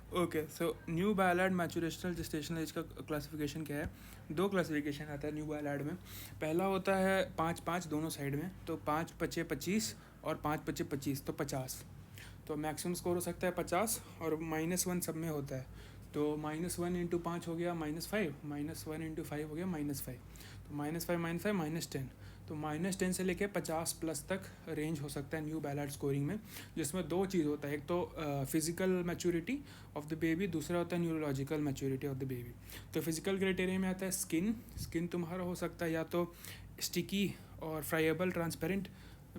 Okay, so new Ballard maturational gestational age का classification क्या है? दो क्लासिफिकेशन आता है न्यू बायलैंड में। पहला होता है 5-5 दोनों साइड में, तो 5-5-25 और 5-5-25 तो 50। तो मैक्सिमम स्कोर हो सकता है 50 और -1 सब में होता है। तो -1 इंटू 5 हो गया -5, -1 इंटू 5 हो गया -5, तो -5 -5 -10। तो -10 से लेके 50 प्लस तक रेंज हो सकता है न्यू बैलार्ड स्कोरिंग में, जिसमें दो चीज़ होता है, एक तो physical maturity of the baby, दूसरा होता है neurological maturity of the baby. तो फिजिकल क्राइटेरिया में आता है स्किन। स्किन तुम्हारा हो सकता है या तो स्टिकी और फ्राइएबल ट्रांसपेरेंट,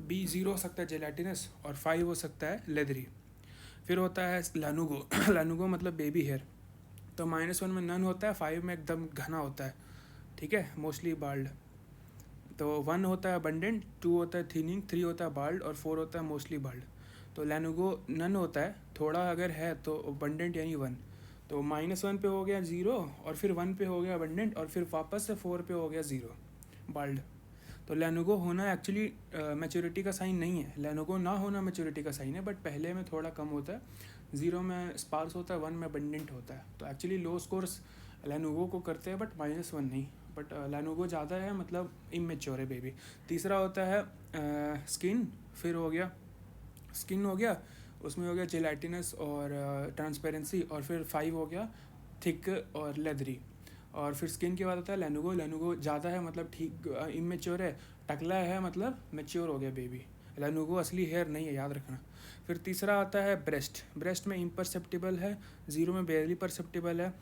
B0 हो सकता है जेलाटिनस, और 5 हो सकता है लेदरी। फिर होता है लानुगो लानुगो मतलब बेबी हेयर। तो -1 में नन होता है, 5 में एकदम घना होता है, ठीक है, मोस्टली बाल्ड। तो 1 होता है अबंडेंट, 2 होता है थिनिंग, 3 होता है बाल्ड और 4 होता है मोस्टली बाल्ड। तो लैनुगो नन होता है, थोड़ा अगर है तो अबंडेंट यानी 1। तो -1 पे हो गया 0, और फिर 1 पे हो गया अबंडेंट, और फिर वापस से 4 पे हो गया 0 बाल्ड। तो लैनुगो होना एक्चुअली मैच्योरिटी का साइन नहीं है, लैनुगो ना होना मैच्योरिटी का साइन है, बट पहले में थोड़ा कम होता है। 0 में स्पार्स होता है, 1 में अबंडेंट होता है। तो एक्चुअली लो स्कोर्स लैनुगो को करते हैं, बट -1 नहीं। बट लैनुगो ज़्यादा है, मतलब इमेच्योर है बेबी। तीसरा होता है स्किन। फिर हो गया स्किन, हो गया उसमें हो गया जेलाटिनस और ट्रांसपेरेंसी, और फिर 5 हो गया थिक और लेदरी। और फिर स्किन के बाद आता है लैनुगो। लैनुगो ज़्यादा है मतलब ठीक इमेच्योर है, टकला है मतलब मेच्योर हो गया बेबी। लैनुगो असली हेयर नहीं है, याद रखना। फिर तीसरा आता है ब्रेस्ट। ब्रेस्ट में इम्परसेप्टिबल है, 0 में बेरली परसेप्टिबल है,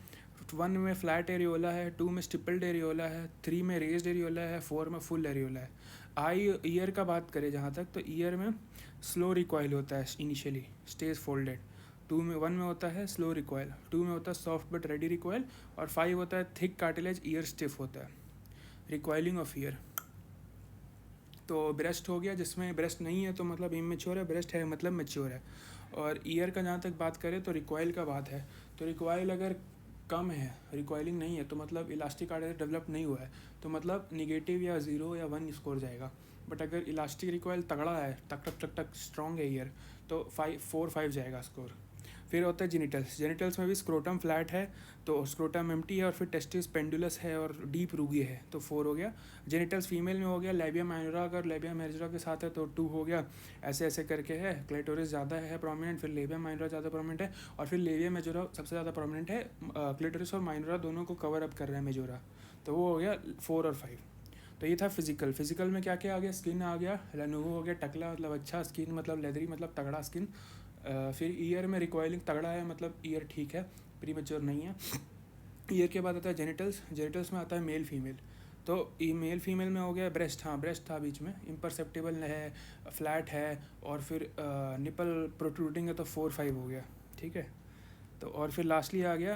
1 में फ्लैट एरियोला है, 2 में स्टिपल्ड एरियोला है, 3 में रेज्ड एरियोला है, 4 में फुल एरियोला है। आई ईयर का बात करें जहाँ तक, तो ईयर में स्लो रिकॉयल होता है इनिशियली, स्टेज फोल्डेड। 1 में होता है स्लो रिकॉयल, 2 में होता है सॉफ्ट बट रेडी रिकॉयल, और 5 होता है थिक कार्टिलेज, ईयर स्टिफ होता है, रिकॉयलिंग ऑफ ईयर। तो ब्रेस्ट हो गया, जिसमें ब्रेस्ट नहीं है तो मतलब इमेच्योर है, ब्रेस्ट है मतलब मेच्योर है। और ईयर का जहाँ तक बात करें तो रिकॉयल का बात है, तो रिकॉयल अगर कम है, रिकॉयलिंग नहीं है, तो मतलब इलास्टिक कार्टिलेज डेवलप नहीं हुआ है, तो मतलब निगेटिव या 0 या 1 स्कोर जाएगा। बट अगर इलास्टिक रिकॉयल तगड़ा है, टक टक टक टक स्ट्रॉन्ग है ईयर, तो 4-5 जाएगा स्कोर। फिर होता है जेनिटल्स। जेनिटल्स में भी स्क्रोटम फ्लैट है, तो स्क्रोटम एम्प्टी है, और फिर टेस्टिस पेंडुलस है और डीप रूगी है, तो 4 हो गया। जेनिटल्स फीमेल में हो गया लेबिया माइनोरा, अगर लेबिया मेजरा के साथ है तो 2 हो गया। ऐसे ऐसे करके है, क्लेटोरिस ज़्यादा है प्रोमिनेंट, फिर लेबिया माइनोरा ज़्यादा प्रोमिनेंट है, और फिर लेबिया मेजोरा सबसे ज़्यादा प्रोमिनेंट है। क्लेटोरिस और माइनोरा दोनों को कवर अप कर रहा है मेजोरा, तो वो हो गया 4 और 5। तो ये था फिजिकल। फिजिकल में क्या क्या आ गया? स्किन आ गया, लेनोवो हो गया टकला मतलब अच्छा, स्किन मतलब लेदरी मतलब तगड़ा स्किन। फिर ईयर में रिकॉयलिंग तगड़ा है, मतलब ईयर ठीक है, प्री मेच्योर नहीं है। ईयर के बाद आता है जेनिटल्स। जेनिटल्स में आता है मेल फीमेल। तो ये मेल फीमेल में हो गया ब्रेस्ट, हाँ ब्रेस्ट था बीच में, इम्परसेप्टिबल है, फ्लैट है, और फिर निपल प्रोट्रूडिंग है, तो 4-5 हो गया, ठीक है। तो और फिर लास्टली आ गया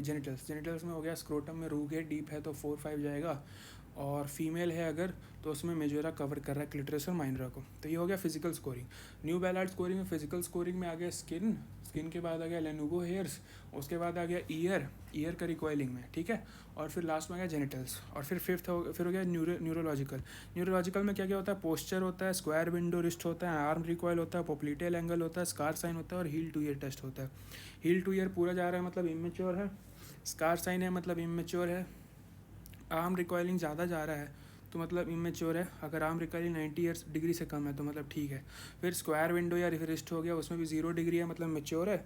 जेनिटल्स। जेनिटल्स में हो गया स्क्रोटम में रूग है, डीप है, तो 4-5 जाएगा। और फीमेल है अगर, तो उसमें मेजोरा कवर कर रहा है क्लिटरस और माइनरा को। तो ये हो गया फिजिकल स्कोरिंग। न्यू बैलार्ड स्कोरिंग में फिजिकल स्कोरिंग में आ गया स्किन। स्किन के बाद आ गया लेनुगो हेयर्स, उसके बाद आ गया ईयर, ईयर का रिकॉयलिंग में, ठीक है। और फिर लास्ट में आ गया जेनिटल्स, और फिर फिर हो गया न्यूरोलॉजिकल। न्यूरोलॉजिकल में क्या क्या होता है? पोस्चर होता है, स्क्वायर विंडो रिस्ट होता है, आर्म रिकॉयल होता है, पोप्लिटेल एंगल होता है, स्कार साइन होता है, और हील टू ईयर टेस्ट होता है। हील टू ईयर पूरा जा रहा है मतलब इमेच्योर है, स्कार साइन है मतलब इमेच्योर है, आर्म रिकॉयलिंग ज़्यादा जा रहा है तो मतलब इमेच्योर है, अगर आर्म रिकॉयलिंग 90 ईयर्स डिग्री से कम है तो मतलब ठीक है। फिर स्क्वायर विंडो या रिस्ट हो गया, उसमें भी 0 डिग्री है मतलब मेच्योर है।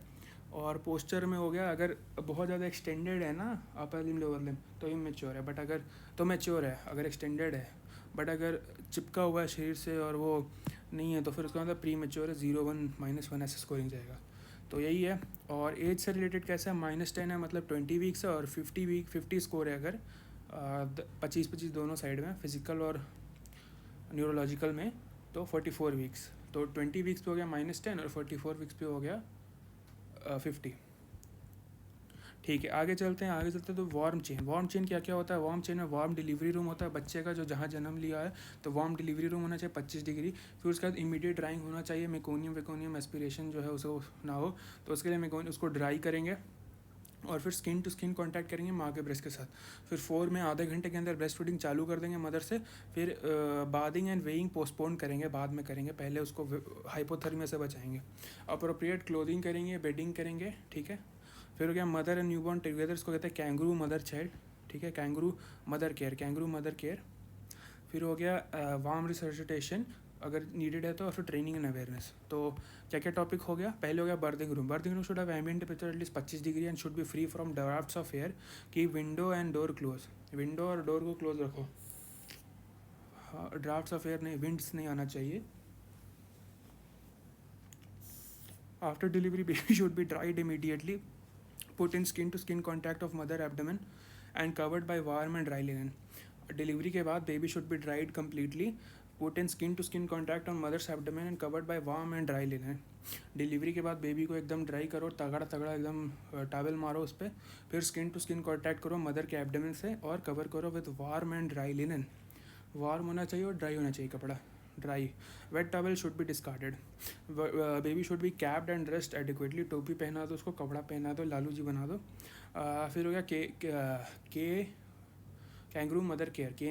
और पोस्चर में हो गया, अगर बहुत ज़्यादा एक्सटेंडेड है ना अपर लिम लोअर लिम, तो इमेच्योर है, बट अगर तो मेच्योर है अगर एक्सटेंडेड है। बट अगर चिपका हुआ है शरीर से और वो नहीं है, तो फिर उसका मतलब प्री मेच्योर है, 0-1 -1 ऐसे स्कोरिंग जाएगा। तो यही है। और एज से रिलेटेड कैसा है? -10 है मतलब 20 वीक्स है, और 50 स्कोर है अगर 25-25 दोनों साइड में, फिजिकल और न्यूरोलॉजिकल में, तो 44 वीक्स। तो 20 वीक्स पे हो गया -10, और 44 वीक्स पे हो गया 50। ठीक है, आगे चलते हैं। आगे चलते हैं तो वार्म चेन। वार्म चेन क्या क्या होता है? वार्म चेन में वार्म डिलीवरी रूम होता है बच्चे का, जो जहाँ जन्म लिया है, तो वार्म डिलीवरी रूम होना चाहिए 25 डिग्री। फिर उसके बाद इमीडिएट ड्राइंग होना चाहिए, मेकोनियम वेकोनियम एस्पिरेशन जो है उसको ना हो, तो उसके लिए मेकोनियम उसको ड्राई करेंगे। और फिर स्किन टू स्किन कांटेक्ट करेंगे माँ के ब्रेस्ट के साथ। फिर 4 में आधे घंटे के अंदर ब्रेस्ट फीडिंग चालू कर देंगे मदर से। फिर बादिंग एंड वेइंग पोस्टपोन करेंगे, बाद में करेंगे, पहले उसको हाइपोथर्मिया से बचाएंगे। अप्रोप्रिएट क्लोथिंग करेंगे, बेडिंग करेंगे, ठीक है। फिर हो गया मदर एंड न्यूबॉर्न टुगेदर, इसको कहते हैं कैंगरू मदर चाइल्ड, ठीक है, kangaroo mother care, kangaroo mother care. फिर हो गया वार्म रिसर्सिटेशन अगर नीडेड है तो, और फिर ट्रेनिंग एंड अवेयरनेस। तो क्या क्या टॉपिक हो गया? पहले हो गया birthing room. Birthing room should have ambient temperature at least 25 degree and should be free from drafts of air. की window and door close, window और डोर को क्लोज रखो। हाँ, ड्राफ्ट्स ऑफ एयर नहीं, विंड्स नहीं आना चाहिए। After delivery baby should be dried immediately, put in skin to skin contact of mother abdomen and covered by warm and dry linen. Delivery के बाद baby should be dried completely, put in skin to skin contact on mother's abdomen and covered by warm and dry linen. Delivery के बाद baby को एकदम dry करो, तगड़ा तगड़ा एकदम टॉवल मारो उस पर। फिर स्किन टू स्किन कॉन्टैक्ट करो मदर के एब्डोमेन से और कवर करो with warm and dry linen. Warm होना चाहिए और ड्राई होना चाहिए कपड़ा, dry. Wet towel should be discarded. Baby should be capped and dressed adequately, टोपी पहना दो उसको, कपड़ा पहना दो, लालू जी बना दो। फिर हो गया के kangaroo mother care, K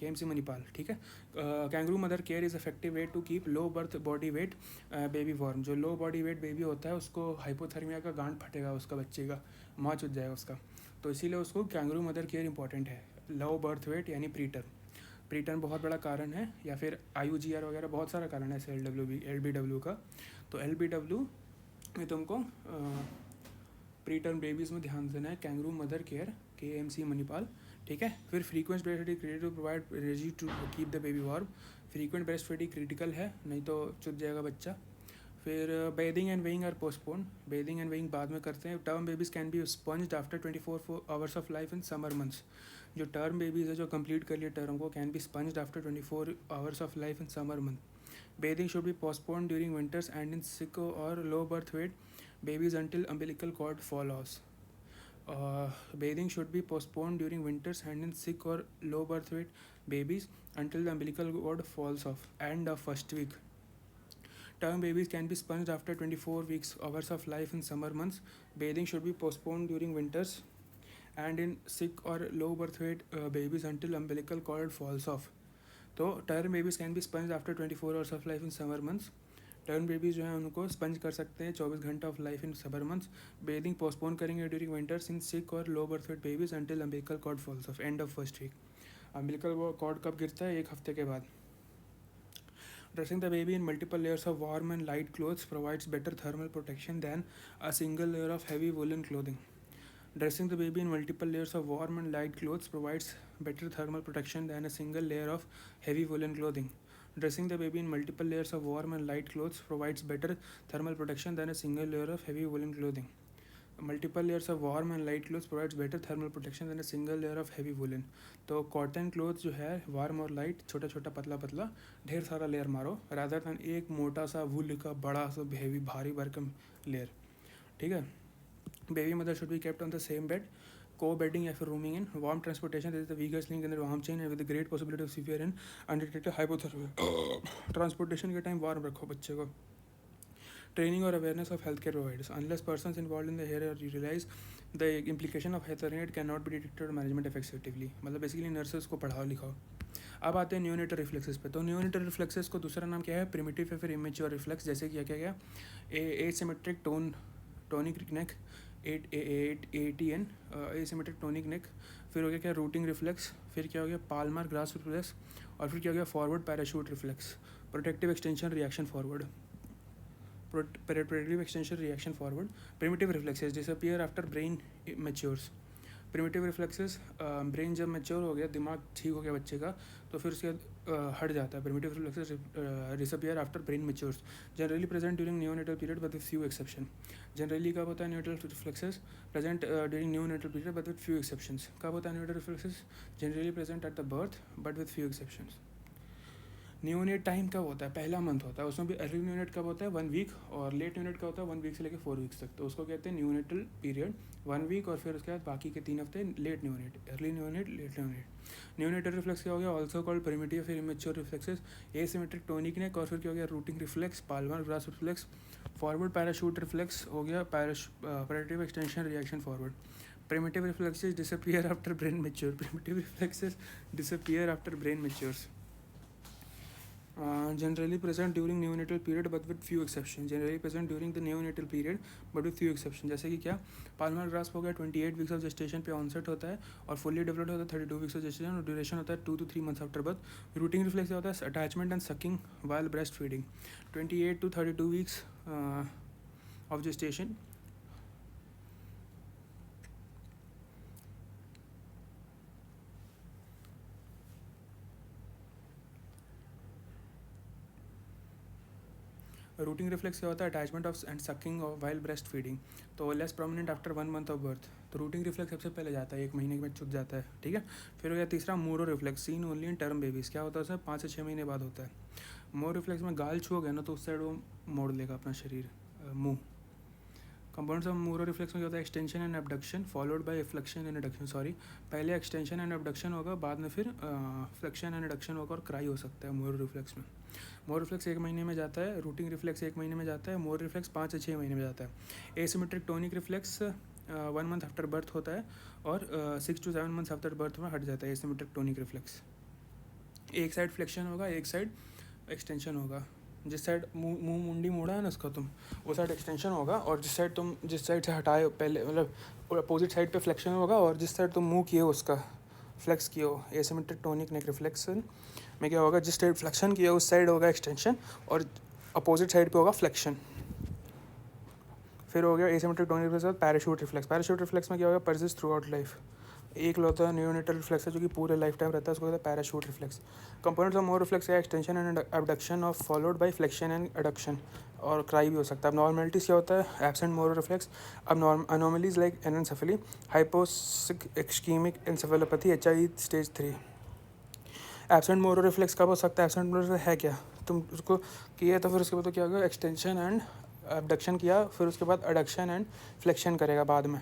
M C Manipal, ठीक है। Kangaroo mother care is effective way to keep low birth body weight baby warm. जो लो बॉडी वेट बेबी होता है उसको हाइपोथर्मिया का गांड फटेगा उसका, बच्चे का माँ चुट जाएगा उसका, तो इसीलिए उसको कैंगरू मदर केयर इंपॉर्टेंट है। लो बर्थ वेट यानी प्रीटर्म, प्रीटर्म बहुत बड़ा कारण है, या फिर IUGR वगैरह बहुत सारा कारण है ऐसे LBW का। तो LBW में तुमको प्रीटर्म बेबीज़ में ध्यान देना है, kangaroo mother care, KMC Manipal, ठीक है। फिर frequent breast feeding critical to provide energy to keep the baby warm. Frequent breast feeding critical है, नहीं तो चुट जाएगा बच्चा। फिर bathing and weighing are postpone, bathing and weighing बाद में करते हैं। Term babies can be sponged after 24 hours of life in summer months. जो टर्म बेबीज़ है जो कंप्लीट कर लिए टर्म को, can be sponged after 24 hours of life in summer month. Bathing should be postpone during winters and in sick और low birth weight babies until umbilical cord fall loss. Bathing should be postponed during winters and in sick or low birth weight babies until the umbilical cord falls off. End of first week. Term babies can be sponged after 24 weeks hours of life in summer months. Bathing should be postponed during winters and in sick or low birth weight babies until umbilical cord falls off. तो term babies can be sponged after 24 hours of life in summer months. Term babies जो है उनको sponge कर सकते हैं 24 घंटे of life in summer months. Bathing postpone करेंगे during winters in sick और low birth weight babies until umbilical cord falls off. End of first week. Umbilical cord कब गिरता है? 1 हफ्ते के बाद। Dressing the baby in multiple layers of warm and light clothes provides better thermal protection than a single layer of heavy woollen clothing. Dressing the baby in multiple layers of warm and light clothes provides better thermal protection than a single layer of heavy woollen clothing. Dressing the baby in multiple layers of warm and light clothes provides better thermal protection than a single layer of heavy woolen clothing. Multiple layers of warm and light clothes provides better thermal protection than a single layer of heavy woolen. तो cotton cloth जो है warm और light, छोटा छोटा पतला पतला ढेर सारा लेयर मारो, रादर दैन एक मोटा सा वुल का बड़ा सा हेवी भारी भरकम लेयर, ठीक है। Baby mother should be kept on the same bed, co-bedding या फिर rooming in warm transportation that is the weakest link in the warm chain and with the great possibility of severe and undetected hypothermia. Transportation के time warm रखो बच्चे को। Training और awareness of health care providers unless persons involve in the hair realize the implication of hypothermia can not be detected management effectively. मतलब basically nurses को पढ़ाओ लिखाओ। अब आते हैं न्यूनेटल रिफ्लेक्सेस पे। तो न्यूनेटल रिफ्लेक्सेस को दूसरा नाम क्या है? प्रिमिटिव या फिर इमेच्योर रिफ्लेक्स। जैसे कि क्या गया एसिमेट्रिक टोनिक नेक, ATN एसिमेट्रिक टोनिक नेक। फिर हो गया क्या? Routing reflex. फिर क्या हो गया? Palmer grasp reflex. और फिर क्या हो गया? Forward parachute reflex. Protective extension reaction forward, protective extension reaction forward. Primitive reflexes disappear after brain matures. Primitive reflexes, brain जब मैच्योर हो गया, दिमाग ठीक हो गया बच्चे का, तो फिर उसके हट जाता है। Primitive reflexes disappear after brain matures, generally present during neonatal period but with few exception. Generally कब होता है neonatal reflexes? Present during neonatal period but with few exceptions. कब होता है neonatal reflexes? Generally present at the birth but with few exceptions. Neonate time कब होता है, पहला मंथ होता है, उसमें भी अर्ली न्यूनेट कब होता है 1 वीक, और लेट न्यूनेट कब होता है 1 वीक से लेकर 4 वीक्स तक, तो उसको कहते हैं न्यूनेटल पीरियड 1 वीक, और फिर उसके बाद बाकी के 3 हफ्ते late neonate, early neonate, late neonate. Neonatal reflex क्या हो गया, ऑल्सो कॉल्ड प्रिमिटिव फिर immature reflexes, asymmetric tonic neck, और फिर क्या हो गया rooting reflex, palmar grasp reflex, forward parachute reflex हो गया, protective extension reaction forward. Primitive reflexes disappear after brain mature. Primitive reflexes disappear after brain matures. Generally present during neonatal period but with few exceptions. Generally present during the neonatal period but with few exceptions. जैसे कि क्या, Palmer grasp हो गया 28 weeks of gestation पे onset होता है, और fully developed होता है 32 वीक्स ऑफ जेस्टेशन, और ड्यूरेशन होता है 2 to 3 months after birth. Rooting reflex होता है attachment and sucking while breast feeding 28 to 32 weeks of gestation. Rooting reflex क्या होता है, attachment of and sucking while breast feeding, तो less prominent after 1 month of birth. तो rooting reflex सबसे पहले जाता है, 1 महीने में छुप जाता है, ठीक है। फिर हो गया तीसरा Moro reflex, seen only in term babies. क्या होता है उसमें 5 से 6 महीने बाद होता है। मोरो रिफ्लेक्स में गाल छुओगे ना तो उस साइड वो मोड़ लेगा अपना शरीर, मुँह। कंपाउंड्स ऑफ मोरो रिफ्लेक्स में क्या होता है, extension and abduction followed by flexion and adduction. Sorry, पहले एक्सटेंशन एंड एबडक्शन होगा, बाद में फिर फ्लेक्शन एंड एडक्शन होगा, और क्राई हो सकता है मोरो रिफ्लेक्स में। मोर रिफ्लेक्स 1 महीने में जाता है, रूटिंग रिफ्लेक्स 1 महीने में जाता है, मोर रिफ्लेक्स 5 से 6 महीने में जाता है। Asymmetric tonic reflex 1 month after birth होता है, और 6 to 7 months आफ्टर बर्थ में हट जाता है एसिमेट्रिक टोनिक रिफ्लेक्स। एक साइड फ्लेक्शन होगा, एक साइड एक्सटेंशन होगा। जिस साइड मुंह मुंडी मोड़ा है ना उसका तुम, वो साइड एक्सटेंशन होगा, और जिस साइड से हटाए पहले, मतलब अपोजिट साइड पे फ्लेक्शन होगा, और जिस साइड तुम मुंह किए हो उसका फ्लेक्स किए हो। एसिमेट्रिक टोनिक नेक रिफ्लेक्शन में क्या होगा, जिस साइड फ्लेक्शन किया उस साइड होगा एक्सटेंशन, और अपोजिट साइड पे होगा फ्लेक्शन। फिर हो गया एसिमेट्रिक टोनिक रिफ्लेक्स के बाद पैराशूट रिफ्लेक्स। पैराशूट रिफ्लेक्स में क्या होगा, परसिस्ट थ्रू आउट लाइफ। एक लौता न्यूनेटल रिफ्लेक्स है जो कि पूरे लाइफ टाइम रहता है, उसको कहते हैं parachute reflex. Components of Moro reflex है extension and abduction of followed by flexion and adduction, और क्राई भी हो सकता है। अब नॉर्मलिटीज क्या होता है, एब्सेंट मोर रिफ्लेक्स। अब anomalies like anencephaly, hypoxic ischaemic encephalopathy, HI stage 3। Absent Moro reflex कब हो सकता है, एब्सेंट मोरो है क्या, तुम उसको किया तो फिर उसके बाद तो क्या होगा, एक्सटेंशन एंड एबडक्शन किया, फिर उसके बाद एडक्शन एंड फ्लेक्शन करेगा बाद में,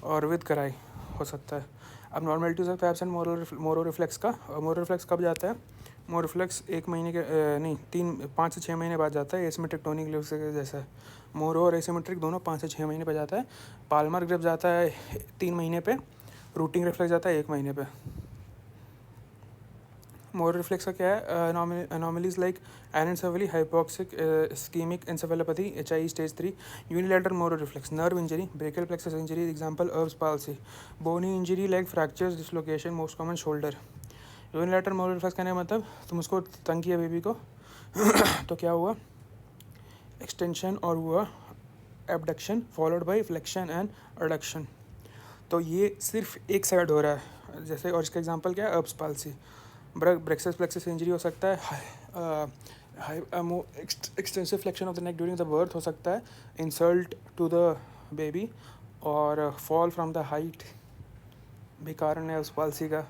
और विद कराई हो सकता है। अब नॉर्मलिटी हो सकता है एब्सेंट मोरो रिफ्लेक्स का। मोरो रिफ्लेक्स कब जाता है, मोरो रिफ्लेक्स 1 महीने के नहीं 5 से 6 महीने बाद जाता है, एसिमेट्रिक टोनिक रिफ्लेक्स के जैसा है। मोरो और एसिमेट्रिक दोनों 5 से 6 महीने पर जाता है। पाल्मर ग्रिप जाता है 3 महीने पे, रूटिंग रिफ्लेक्स जाता है 1 महीने पे। मोर रिफ्लेक्स का क्या है, anomalies like anencephaly, hypoxic ischaemic encephalopathy, HI stage 3। Unilateral Moro reflex, nerve injury, brachial plexus injury, example Erb's palsy. Bony injury like fractures, dislocation, most common shoulder. Unilateral Moro reflex कहने का मतलब, तुम उसको तंग किया बेबी को तो क्या हुआ, एक्सटेंशन और हुआ abduction followed by flexion and adduction. तो ये सिर्फ एक साइड हो रहा है जैसे, और इसका एग्जांपल क्या है, Erb's palsy. Brachial plexus injury हो सकता है, extensive flexion of the neck during the birth हो सकता है, इंसल्ट टू द बेबी, और फॉल फ्रॉम द हाइट भी कारण है उस पॉलिसी का।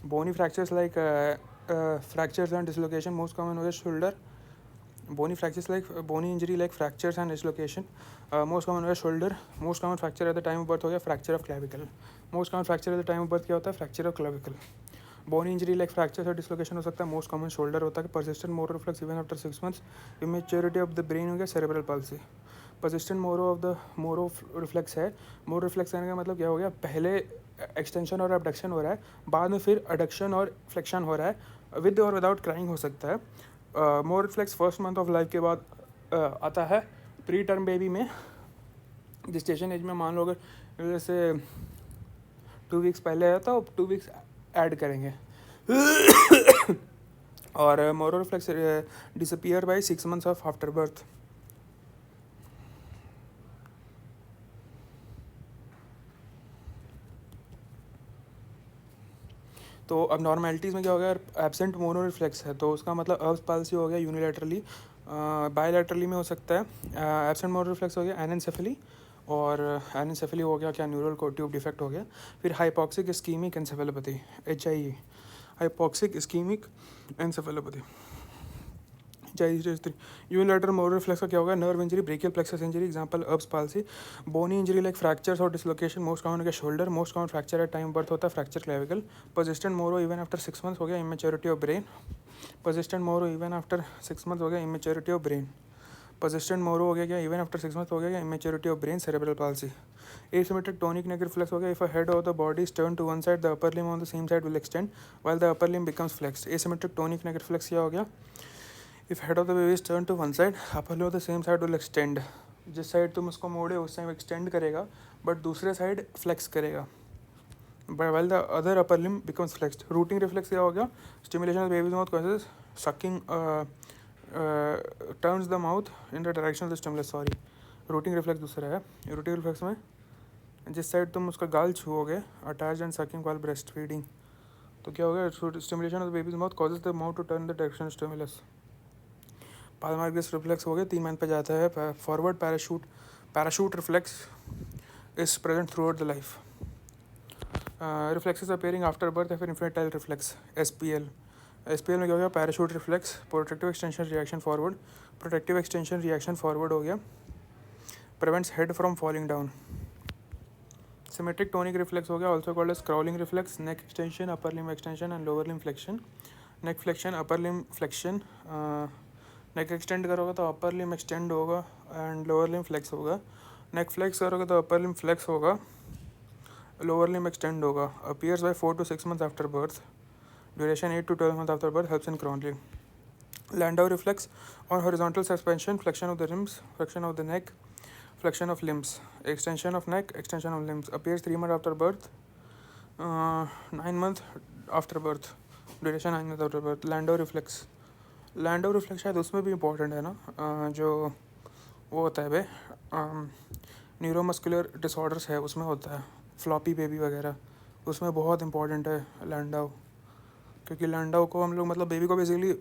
Bony fractures like fractures and dislocation, most common हो गया shoulder. Bony fractures like bony injury like fractures and dislocation, most common है shoulder। most common fracture at the time of birth हो गया fracture of clavicle। most common fracture at the time of birth क्या होता है, fracture of clavicle। bony injury like fractures और dislocation हो सकता है, most common shoulder होता है। persistent motor reflex even after 6 months, immaturity of the brain हो गया cerebral palsy। persistent Moro reflex है। मोरो रिफ्लेक्स कहने का मतलब क्या हो गया, पहले एक्सटेंशन और एबडक्शन हो रहा है, बाद में फिर एडक्शन और फ्लेक्शन हो रहा है, विद और विदाउट क्राइंग हो सकता है। Moro reflex first month of life के बाद आता है। प्री टर्म बेबी में जेस्टेशन एज में मान लो अगर जैसे 2 वीक्स पहले है तो 2 वीक्स ऐड करेंगे और Moro reflex disappear by 6 months of after birth. तो अब नॉर्मेलिटीज़ में क्या हो गया, एब्सेंट मोनो रिफ्लेक्स है तो उसका मतलब अर्ब्स पाल्सी हो गया यूनिलैटरली। बायलैटरली में हो सकता है एब्सेंट मोनो रिफ्लेक्स हो गया एनेंसेफली, और एनसेफेली हो गया, क्या न्यूरल को ट्यूब डिफेक्ट हो गया। फिर hypoxic ischaemic encephalopathy, HIE, hypoxic ischaemic encephalopathy. Unilateral motor reflex का क्या होगा, nerve injury, brachial plexus injury, example Erb's palsy. Bony injury like fractures और डिसलोकेशन, मोस्ट कॉमन है shoulder, most common fracture at time birth होता है fracture clavicle. Persistent Moro even after 6 months हो गया, immaturity of brain. Persistent Moro even after 6 months हो गया, immaturity of brain. Persistent मोरो हो गया क्या, इवन आफ्टर 6 मंथ्स हो गया क्या, immaturity of brain, cerebral palsy. Asymmetric tonic neck reflex हो गया, if a head of the body is turned to one side, the upper limb on the same side will extend while the upper limb becomes flexed. Asymmetric tonic neck reflex क्या हो गया, if head of the baby is turned to one side, upper limb of the same side will extend. जिस side तुम उसको मोड़े उस time extend करेगा, but दूसरे साइड फ्लेक्स करेगा, while the other upper limb becomes flexed. Rooting reflex क्या हो गया, stimulation of the baby's mouth causes sucking, turns the mouth in the direction of the stimulus. Sorry, routing reflex दूसरा है। Routing reflex में जिस side तुम उसका गाल छुओगे, attach and sucking while breast feeding, तो क्या होगा, stimulation of the baby's mouth causes the mouth to turn the direction stimulus. Palmar grasp reflex हो गया, 3 मंथ पे जाता है। Forward parachute reflex is present throughout the life. Reflexes appearing after birth या फिर इन्फेंटाइल रिफ्लेक्स, SPL। SPL में क्या हो गया, parachute reflex, protective extension reaction forward, protective extension reaction forward हो गया, prevents head from falling down. Symmetric tonic reflex हो गया, also called as crawling reflex, neck extension, upper limb extension and lower limb flexion. Neck flexion, upper limb flexion, neck extend करोगे तो upper limb extend होगा and lower limb flex होगा। Neck flex करोगे तो upper limb flex होगा, lower limb extend होगा। Appears by 4 to 6 months after birth, duration 8 to 12 months after birth, helps in crawling. Landau reflex on horizontal suspension, flexion of the limbs, flexion of the neck, flexion of limbs, extension of neck, extension of limbs, appears 3 months after birth, 9 months after birth, duration 9 months after birth. लैंडौ reflex शायद उसमें भी important है ना, जो वो होता है बे, neuromuscular disorders है उसमें होता है, फ्लॉपी बेबी वगैरह, उसमें बहुत इंपॉर्टेंट है लैंडौ। क्योंकि लैंडौ को हम लोग मतलब बेबी को बेसिकली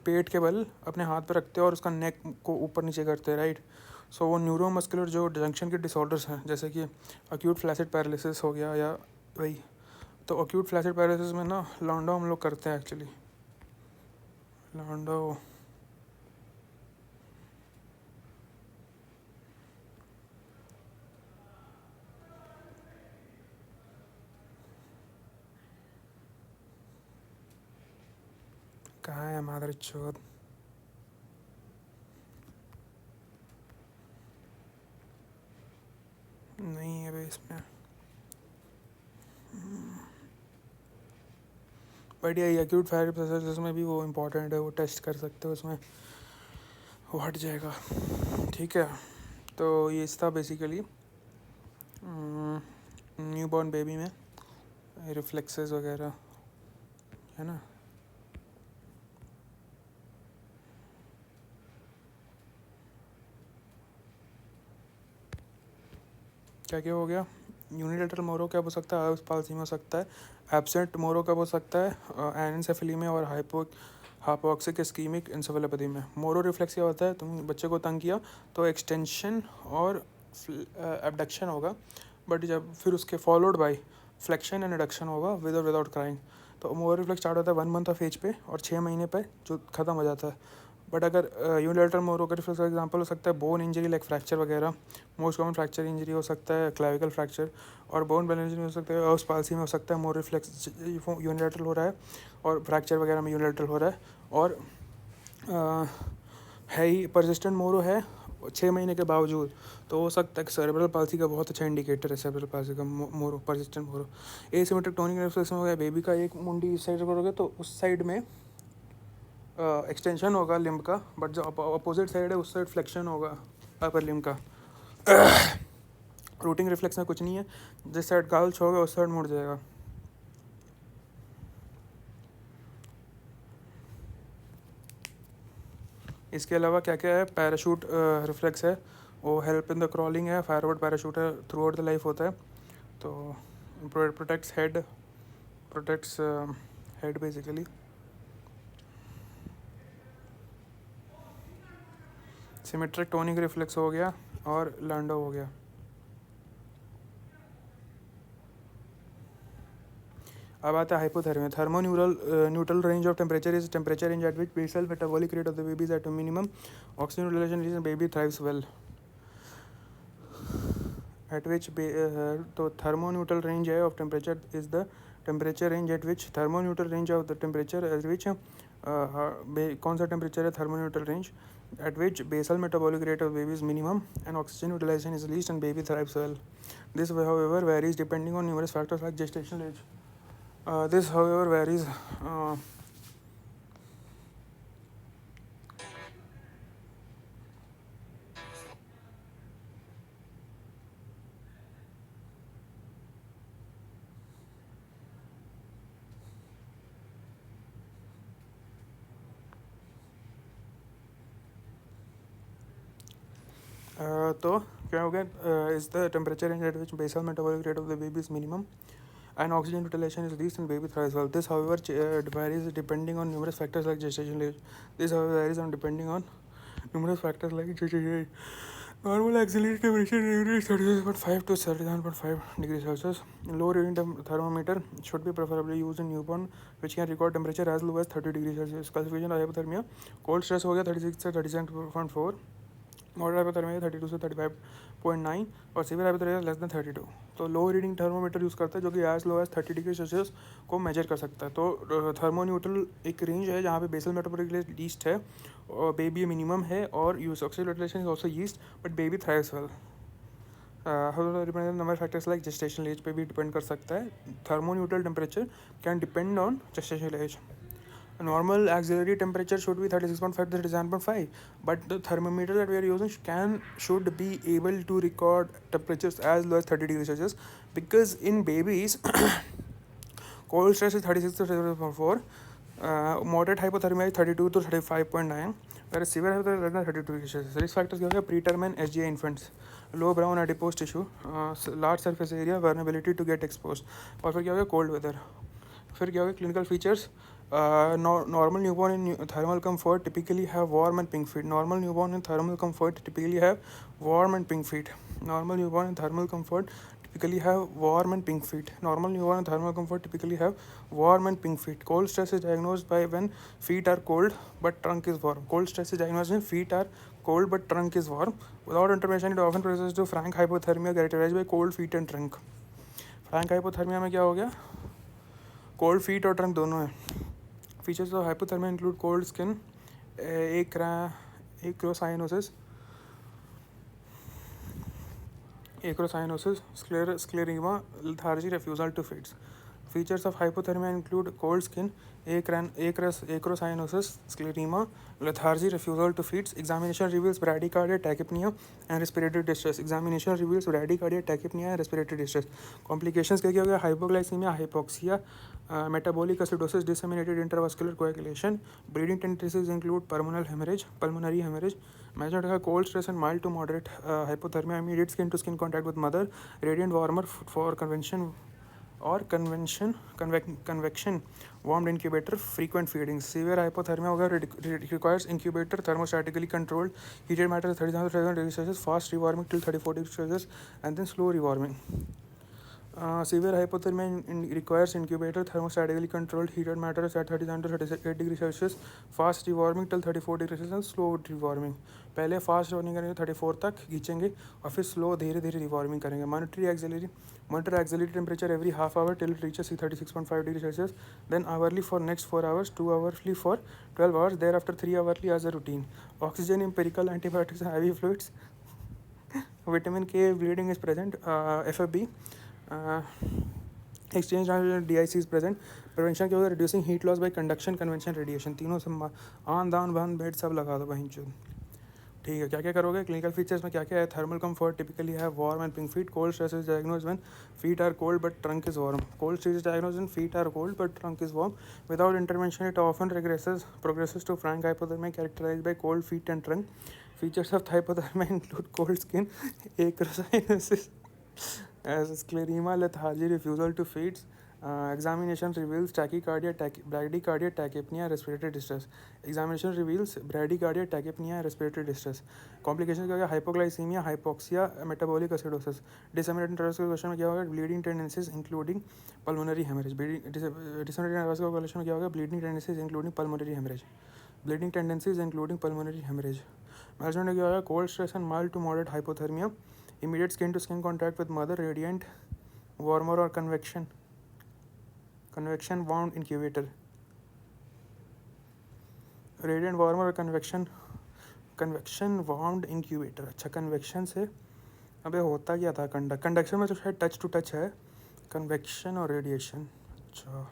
पेट के बल अपने हाथ पे रखते हैं और उसका नेक को ऊपर नीचे करते हैं, राइट। सो वो न्यूरोमस्कुलर जो जंक्शन के डिसऑर्डर्स हैं, जैसे कि अक्यूट फ्लैसिड पैरालिसिस हो गया या वही, तो अक्यूट फ्लैसिड पैरालिसिस में ना लैंडौ हम लोग करते हैं एक्चुअली। लैंडौ कहाँ है मादर चोद, नहीं है भाई इसमें, बट ये एक्यूट फ्लैसिड पैरालिसिस में भी वो इम्पोर्टेंट है, वो टेस्ट कर सकते हो उसमें, वो हट जाएगा, ठीक है। तो ये था बेसिकली न्यू बॉर्न बेबी में रिफ्लेक्सेस वगैरह, है ना। क्या क्या हो गया, यूनिलेटरल मोरो कब हो सकता है, अब्स पाल्सी में हो सकता है। एब्सेंट मोरो कब हो सकता है, एनेंसेफेली में और हाइपोक्सिक इस्कीमिक एन्सेफेलोपैथी में। मोरो रिफ्लेक्स क्या होता है, तुम बच्चे को तंग किया तो एक्सटेंशन और एबडक्शन होगा, बट जब फिर उसके followed by flexion and adduction होगा विद और विदाउट क्राइंग। तो मोरो रिफ्लेक्स स्टार्ट होता है 1 month ऑफ एज पे और 6 महीने पे जो ख़त्म हो जाता है। बट अगर यूनिलैटरल मोरो का रिफ्लेक्स का एग्जांपल हो सकता है बोन इंजरी लाइक फ्रैक्चर वगैरह, मोस्ट कॉमन फ्रैक्चर इंजरी हो सकता है क्लाविकल फ्रैक्चर, और बोन बैलेंस इंजरी हो सकता है, अर्ब्स पाल्सी में हो सकता है। मोरो रिफ्लेक्स यूनिलैटरल हो रहा है और फ्रैक्चर वगैरह में यूनिलैटरल हो रहा है, और है ही परसिस्टेंट मोरो है 6 महीने के बावजूद, तो हो सकता है कि सेरेब्रल पाल्सी का बहुत अच्छा इंडिकेटर है सेरेब्रल पाल्सी का मोरो, परसिस्टेंट मोरो। एसिमेट्रिक टोनिक रिफ्लेक्स में हो गया, बेबी का एक मुंडी इस साइड करोगे तो उस साइड में एक्सटेंशन होगा लिम्ब का, बट जो अपोजिट साइड है उस साइड फ्लेक्शन होगा अपर लिम्ब का। रूटिंग रिफ्लेक्स में कुछ नहीं है, जिस साइड गाल छोड़ोगे उस साइड मुड़ जाएगा। इसके अलावा क्या क्या है, पैराशूट रिफ्लेक्स है, वो हेल्प इन द क्रॉलिंग है, फॉरवर्ड पैराशूट है, थ्रू आउट द लाइफ होता है, तो protects head basically. Symmetric tonic reflex हो गया, और लैंडो हो गया। अब आता है hypothermia. Neutral range of temperature is temperature range at which basal metabolic rate of the baby is at minimum oxygen utilization reason baby thrives well. At which तो thermoneutral range है of temperature is the temperature range at which thermoneutral range of the temperature at which कौन सा temperature है thermoneutral range at which basal metabolic rate of baby is minimum and oxygen utilization is least and baby thrives well. This, however, varies depending on numerous factors like gestational age. This, however, varies. तो क्या हो गया is the temperature range at which basal metabolic rate of the baby is minimum and oxygen utilization is least and baby thrives well. This, however, varies depending on numerous factors like gestational age. This, however, varies on depending on numerous factors like gestational age. Normal axillary temperature is 36.5 to 37.5 degrees Celsius. Low reading thermometer should be preferably used in newborn which can record temperature as low as 30 degrees Celsius. Classification of hypothermia. Cold stress हो गया 36 से 37.4. Moderate hypothermia 32 से 35.9 और severe hypothermia less than 32। तो लो reading thermometer use करता है जो कि as low as 30 degree Celsius को मेजर कर सकता है। तो थर्मोन्यूट्रल एक रेंज है जहाँ पे बेसल मेटाबॉलिक रेट लीस्ट है और बेबी मिनिमम है और use oxygen utilisation is also least but baby thrives well. Number factors like gestational age पे भी डिपेंड कर सकता है। Thermoneutral temperature can depend on gestational age. Normal auxiliary temperature should be 36.5 to 37.5, but the thermometer that we are using should be able to record temperatures as low as 30 degrees Celsius, because in babies cold stress is 36 to 37.4, moderate hypothermia is 32 to 35.9, whereas severe hypothermia is less than 32 degrees Celsius. Risk factors क्या होगा? preterm and SGI infants, low brown adipose tissue, large surface area, vulnerability to get exposed, और फिर क्या होगा? cold weather. फिर क्या होगा? clinical features. Normal newborn in thermal comfort typically have warm and pink feet. Normal newborn in thermal comfort typically have warm and pink feet. Normal newborn in thermal comfort typically have warm and pink feet. Normal newborn in thermal comfort typically have warm and pink feet. Cold stress is diagnosed by when feet are cold but trunk is warm. Cold stress is diagnosed when feet are cold but trunk is warm. Without intervention, it often progresses to frank hypothermia characterized by cold feet and trunk. Frank hypothermia में क्या हो गया? Cold feet और trunk दोनों है। Features of hypothermia include cold skin, acrocyanosis, scleroderma, lethargy, refusal to feed. Features of hypothermia include cold skin, acrocyanosis, scleroderma, lethargy, refusal to feed. Examination reveals bradycardia, tachypnea, and respiratory distress. Examination reveals bradycardia, tachypnea, and respiratory distress. Complications क्या क्या हो गया? Hypoglycemia, hypoxia, metabolic acidosis, disseminated intravascular coagulation. Bleeding tendencies include pulmonary hemorrhage. Management है cold stress and mild to moderate hypothermia, immediate skin to skin contact with mother, radiant warmer for convection warmed incubator, frequent feeding. Severe hypothermia होगा requires incubator, thermostatically controlled, heated matter 37 degrees Celsius, fast rewarming till 34 degrees Celsius, and then slow rewarming. Severe hypothermia requires incubator, thermostatically controlled, heated matter at 37 to 38 degrees Celsius, fast rewarming till 34 degrees Celsius, and slow rewarming. पहले fast warming करेंगे 34 तक खींचेंगे और फिर slow धीरे धीरे रिवॉर्मिंग करेंगे. Monitor auxiliary temperature every half hour till it reaches 36.5 degrees Celsius, then hourly for next 4 hours, 2 hourly for 12 hours, thereafter 3 hourly as a routine. Oxygen, empirical, antibiotics and IV fluids. Vitamin K bleeding is present, FFB. Exchange DIC is present. Prevention क्या होगा? Reducing heat loss by conduction, convection, radiation. तीनों से आन दान बान bed सब लगा दो बहन चोद. ठीक है, क्या क्या करोगे? क्लिनिकल फीचर्स में क्या क्या है? थर्मल कंफर्ट टिपिकली है warm and pink feet. Cold stress is diagnose when feet are cold but trunk is warm. Cold stress is diagnose when feet are cold but trunk is warm. Without intervention it often progresses to frank hypothermia characterized by cold feet and trunk. Features of hypothermia include cold skin, acrocyanosis, scleroderma, lethargy, refusal to feed, Examination reveals tachycardia, bradycardia, tachypnea, respiratory distress. Examination reveals bradycardia, tachypnea, respiratory distress. Complications क्या होगा? Hypoglycemia, hypoxia, metabolic acidosis. Disseminated intravascular coagulation में क्या होगा? Bleeding tendencies including pulmonary hemorrhage. Disseminated intravascular coagulation में क्या होगा? Bleeding tendencies including pulmonary hemorrhage. Bleeding tendencies including pulmonary hemorrhage. Management में क्या होगा? Cold stress and mild to moderate hypothermia. Immediate skin to skin contact with mother, radiant, warmer or convection wound incubator. Radiant warmer और convection wound incubator. अच्छा, convection से अबे होता क्या था? कंडक्शन में तो शायद टच टू टच है, कन्वेक्शन और रेडिएशन. अच्छा,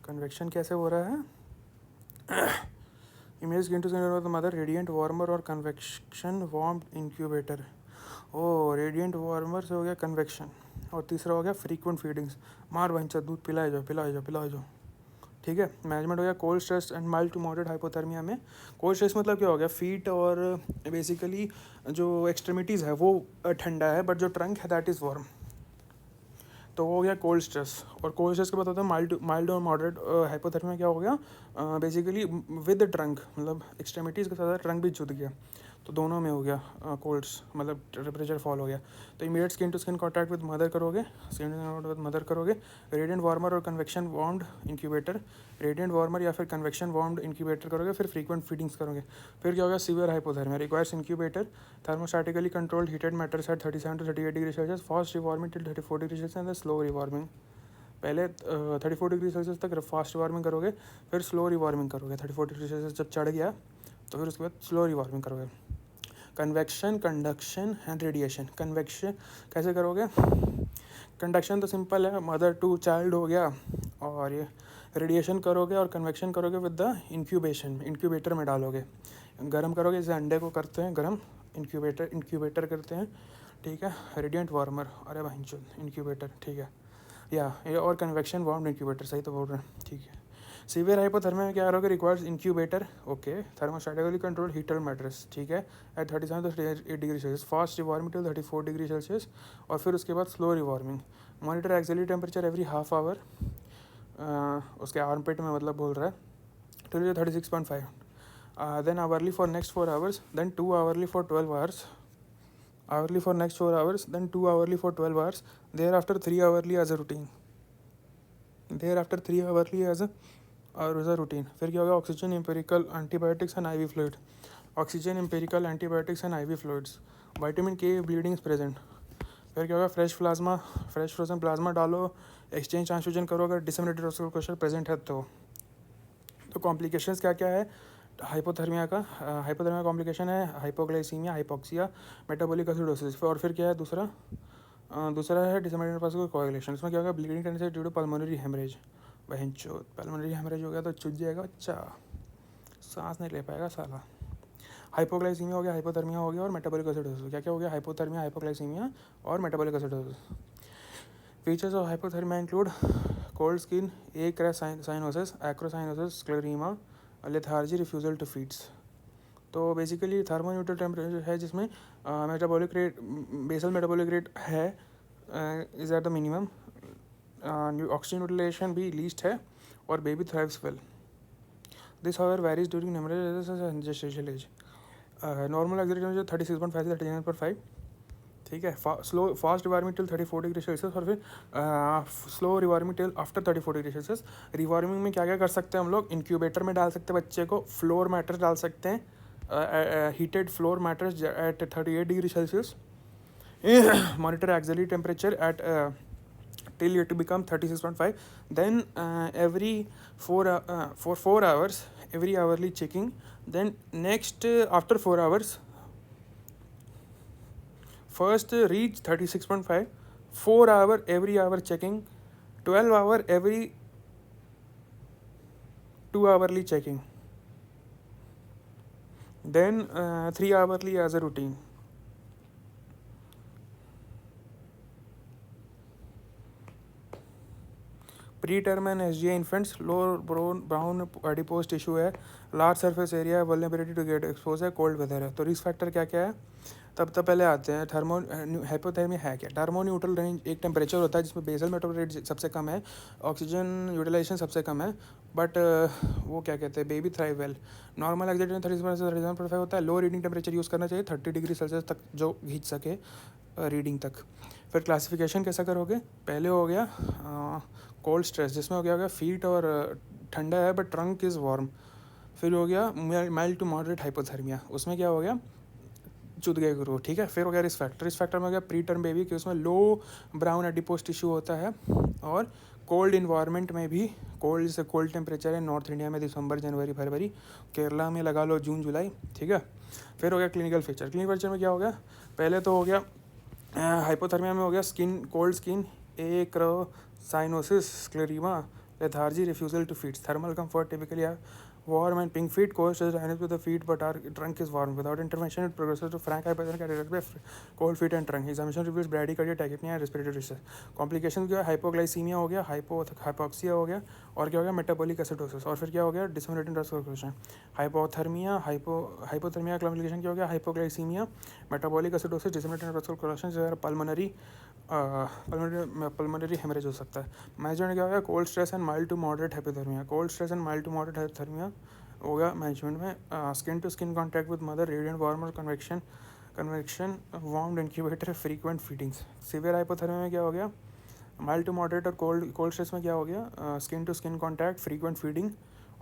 कन्वेक्शन कैसे हो रहा है? Image skin to skin mother, radiant warmer और कन्वेक्शन वार्म्ड इंक्यूबेटर. ओ, रेडियंट वार्मर से हो गया कन्वेक्शन, और तीसरा हो गया फ्रीक्वेंट फीडिंग्स. मार भैंसा, दूध पिलाए जाओ. ठीक है. मैनेजमेंट हो गया cold stress and mild to moderate hypothermia में. कोल्ड स्ट्रेस मतलब क्या हो गया? फीट और बेसिकली जो एक्सट्रीमिटीज़ है वो ठंडा है, बट जो ट्रंक है दैट इज़ वार्म, तो वो हो गया कोल्ड स्ट्रेस. और कोल्ड स्ट्रेस के बाद होता है माइल्ड और मॉडरेट हाइपोथर्मिया. क्या हो गया? बेसिकली विद ट्रंक, मतलब एक्सट्रीमिटीज़ के साथ ट्रंक भी जुड़ गया, तो दोनों में हो गया कोल्ड्स, मतलब टेम्परेचर फॉल हो गया. तो immediate skin to skin contact with mother करोगे, रेडिएंट वार्मर और convection warmed incubator, radiant warmer या फिर कन्वेक्शन वार्म्ड इंक्यूबेटर करोगे, फिर फ्रीक्वेंट फीडिंग्स करोगे. फिर क्या होगा? Severe hypothermia requires incubator, thermostatically controlled heated mattress at 37 to 38 degree Celsius, fast rewarming till 34 degree Celsius and slow rewarming. पहले 34 डिग्री सेल्सियस तक फास्ट रिवार्मिंग करोगे, फिर स्लो रिवार्मिंग करोगे. 34 डिग्री सेल्सियस जब चढ़ गया तो फिर उसके बाद स्लो रिवार्मिंग करोगे. Convection, conduction and radiation. Convection कैसे करोगे? कंडक्शन तो सिंपल है, मदर टू चाइल्ड हो गया, और ये रेडिएशन करोगे और कन्वेक्शन करोगे विद द इंक्यूबेशन, इंक्यूबेटर में डालोगे, गर्म करोगे, जैसे अंडे को करते हैं गर्म, इंक्यूबेटर करते हैं. ठीक है. रेडिएंट वार्मर, अरे भाई इंक्यूबेटर, ठीक है. ये और कन्वेक्शन वार्म्ड इंक्यूबेटर, सही तो बोल रहे हैं. ठीक है. सीवियर हाइपोथर्मिया में क्या करोगे? Requires incubator, okay, thermostatically controlled heater mattress, ठीक है, at 37 to 38 degree Celsius, fast rewarming till 34 degree Celsius, और फिर उसके बाद slow rewarming. Monitor axillary temperature every half hour, उसके आर्मपिट में मतलब बोल रहा है, till 36.5. Then hourly for next 4 hours, then 2 hourly for 12 hours, hourly for next 4 hours, then 2 hourly for 12 hours, thereafter 3 hourly as a routine. फिर क्या होगा? Oxygen, empirical antibiotics and IV fluid. Oxygen, empirical antibiotics and ivy fluids. Vitamin के bleeding present. फिर क्या होगा? Fresh frozen plasma डालो, exchange transfusion करो अगर डिसेमिनेटेड क्वेश्चन प्रेजेंट है तो. कॉम्प्लिकेशंस क्या क्या है हाइपोथर्मिया का? हाइपोथर्मिया कॉम्प्लिकेशन है हाइपोग्लाइसीमिया, हाइपोक्सिया, मेटाबॉलिक एसिडोसिस. और फिर क्या है दूसरा है डिसेमिनेटेड इंट्रावेस्कुलर कोएगुलेशन. इसमें क्या होगा? Bleeding tendency due to pulmonary haemorrhage. बहनचोद, पल्मोनरी हेमरेज हो गया तो चुज जाएगा बच्चा, सांस नहीं ले पाएगा साला. हाइपोग्लाइसीमिया हो गया, हाइपोथर्मिया हो गया, और मेटाबॉलिक एसिडोसिस. क्या क्या हो गया? हाइपोथर्मिया, हाइपोग्लाइसीमिया और metabolic acidosis. Features of hypothermia include cold skin, acrocyanosis, acrocyanosis, sclerema, lethargy, refusal to feeds. तो बेसिकली थर्मोन्यूट्रल टेम्परेचर है जिसमें metabolic rate, basal metabolic rate है, is at the minimum. Oxygen utilisation भी least है, और baby thrives well. This however varies during numeral gestational age. Normal exit temperature 36.5 से 39.5. ठीक है. Fast rewarming till 34 degree Celsius, और फिर slow rewarming till after 34 degree Celsius. Rewarming में क्या क्या कर सकते हैं हम लोग? इंक्यूबेटर में डाल सकते हैं बच्चे को, फ्लोर मैटर्स डाल सकते हैं, heated floor matters at 38 degree Celsius. Monitor auxiliary temperature at till it become 36.5. Then every 4 hours, every hourly checking. Then next after 4 hours, first reach 36.5, 4 hour every hour checking, 12 hour every 2 hourly checking. Then 3 hourly as a routine. Pre term and SGA infants, low brown adipose tissue है, large surface area है, vulnerability to get expose है, cold weather है। तो risk factor क्या क्या है, तब तो पहले आते हैं हाइपोथर्मिया है क्या। थर्मोन्यूट्रल रेंज एक टेम्परेचर होता है जिसमें बेसल मेटाबॉलिक रेट सबसे कम है, ऑक्सीजन यूटिलाइजेशन सबसे कम है, बट वो क्या कहते हैं, baby thrive well. Normal accident 37 होता है। लो रीडिंग टेम्परेचर यूज़ करना चाहिए 30 डिग्री सेल्सियस तक जो खींच सके रीडिंग तक। फिर क्लासिफिकेशन कैसा करोगे, पहले हो गया कोल्ड स्ट्रेस जिसमें हो गया फीट और ठंडा है बट ट्रंक इज़ वार्म। फिर हो गया माइल्ड टू मॉडरेट हाइपोथर्मिया, उसमें क्या हो गया, चुद गए गुरु, ठीक है। फिर हो गया रिस्क फैक्टर में हो गया प्री टर्म बेबी कि उसमें लो ब्राउन एडिपोज टिश्यू होता है, और कोल्ड इन्वायरमेंट में भी, कोल्ड जैसे कोल्ड टेम्परेचर है नॉर्थ इंडिया में दिसंबर जनवरी फरवरी, केरला में लगा लो जून जुलाई, ठीक है। फिर हो गया क्लिनिकल फीचर। क्लिनिकल फीचर में क्या हो गया, पहले तो हो गया हाइपोथर्मिया में हो गया skin, cold skin, cyanosis, sclerema, lethargy, refusal to feed, thermal comfort typically warm and pink feet, cold stress dynamics with the feet but our trunk is warm. Without intervention, it progresses to frank hyperthermia characterized by cold feet and trunk. Examination reveals bradycardia, tachypnea and respiratory distress. Complications क्या है, hypoglycaemia हो गया, hypoxia हो गया, और क्या हो गया, मेटाबॉलिक एसिडोसिस। और फिर क्या हो गया, disseminating circulation. Hypothermia, hypothermia complication क्या हो गया, hypoglycaemia, metabolic acidosis, disseminating circulation, pulmonary haemorrhage हो सकता है। मैनेजमेंट क्या हो गया, cold stress and mild to moderate hypothermia. Cold stress and mild to moderate hypothermia हो गया मैनेजमेंट में। Skin to skin contact with mother, radiant warmer, convection warmed incubator, frequent feedings. Severe hypothermia में क्या हो गया, माइल्ड टू मॉडरेट और cold stress में क्या हो गया, skin to skin contact, frequent feeding.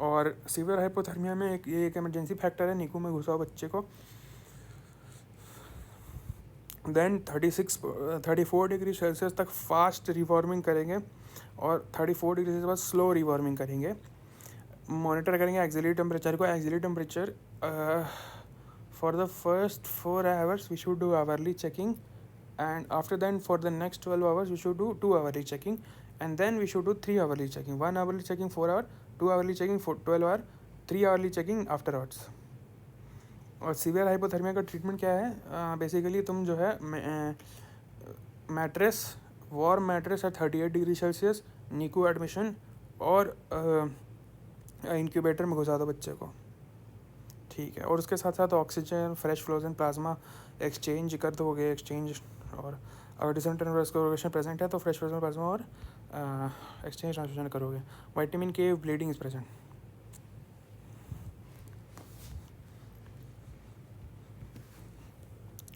और सीवियर हाइपोथर्मिया में एक इमरजेंसी फैक्टर है, नीकू में घुसा बच्चे को। देन 34 डिग्री सेल्सियस तक फास्ट रिवॉर्मिंग करेंगे, और 34 डिग्री से बाद स्लो रिवॉर्मिंग करेंगे। मॉनिटर करेंगे एक्सिलरी टेम्परेचर को। Axillary temperature for the first 4 hours we should do hourly checking, and after then for the next 12 hours we should do 2 hourly checking, and then we should do 3 hourly checking, 1 hourly checking 4 hour, 2 hourly checking for 12 hour, 3 hourly checking afterwards. और severe hypothermia का treatment क्या है, basically तुम जो है mattress, warm mattress at 38 degree Celsius, NICU admission, और incubator में घुसा दो बच्चे को, ठीक है। और उसके साथ साथ ऑक्सीजन, फ्रेश फ्लोजन प्लाज्मा एक्सचेंज कर दोगे, एक्सचेंज। और अगर डिसइंटरेक्शन प्रेजेंट है तो फ्रेश फ्लोजन प्लाज्मा और एक्सचेंज ट्रांसफ्यूजन करोगे। विटामिन के ब्लीडिंग इज प्रेजेंट।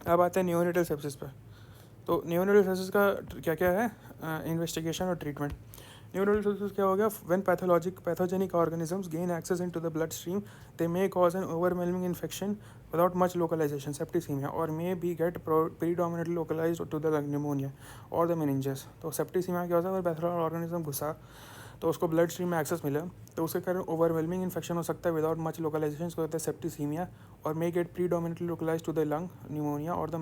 अब आते हैं न्यूनेटल सेप्सिस पर। तो न्यूनेटल सेप्सिस का क्या क्या है, इन्वेस्टिगेशन और ट्रीटमेंट। न्यूनेटल सेप्सिस क्या हो गया, when pathogenic organisms gain access into the blood stream they may cause an overwhelming infection without much localization, septicemia, or may be get predominantly localized to the pneumonia or the meninges. तो septicemia क्या होता है, अगर pathogenic organism घुसा तो उसको blood stream में access मिला तो उसके कारण ओवरवेलमिंग इन्फेक्शन हो सकता है विदाउट मच लोकलाइजेशन, इसको कहते हैं सेप्टिसीमिया, और may get predominantly localize to the lung, pneumonia और the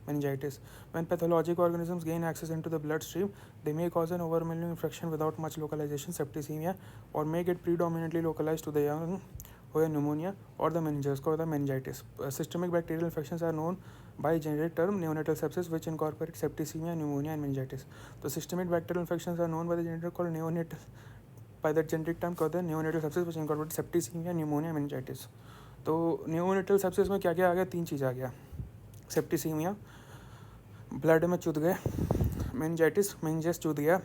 meningitis. When pathologic organisms gain access into the bloodstream, they may cause an overwhelming infection without much localization, septicemia, or may get predominantly localized to the young, or pneumonia or the meninges, or the meningitis. Systemic bacterial infections are known by generic term neonatal sepsis, which incorporate septicemia, pneumonia, and meningitis. The systemic bacterial infections are known by the generic called neonatal, by the generic term called the neonatal sepsis, which incorporate septicemia, pneumonia, meningitis. तो neonatal sepsis में क्या क्या आ गया, 3 चीज़ आ गया, septicaemia blood में चुद गए, meningitis चुद गया,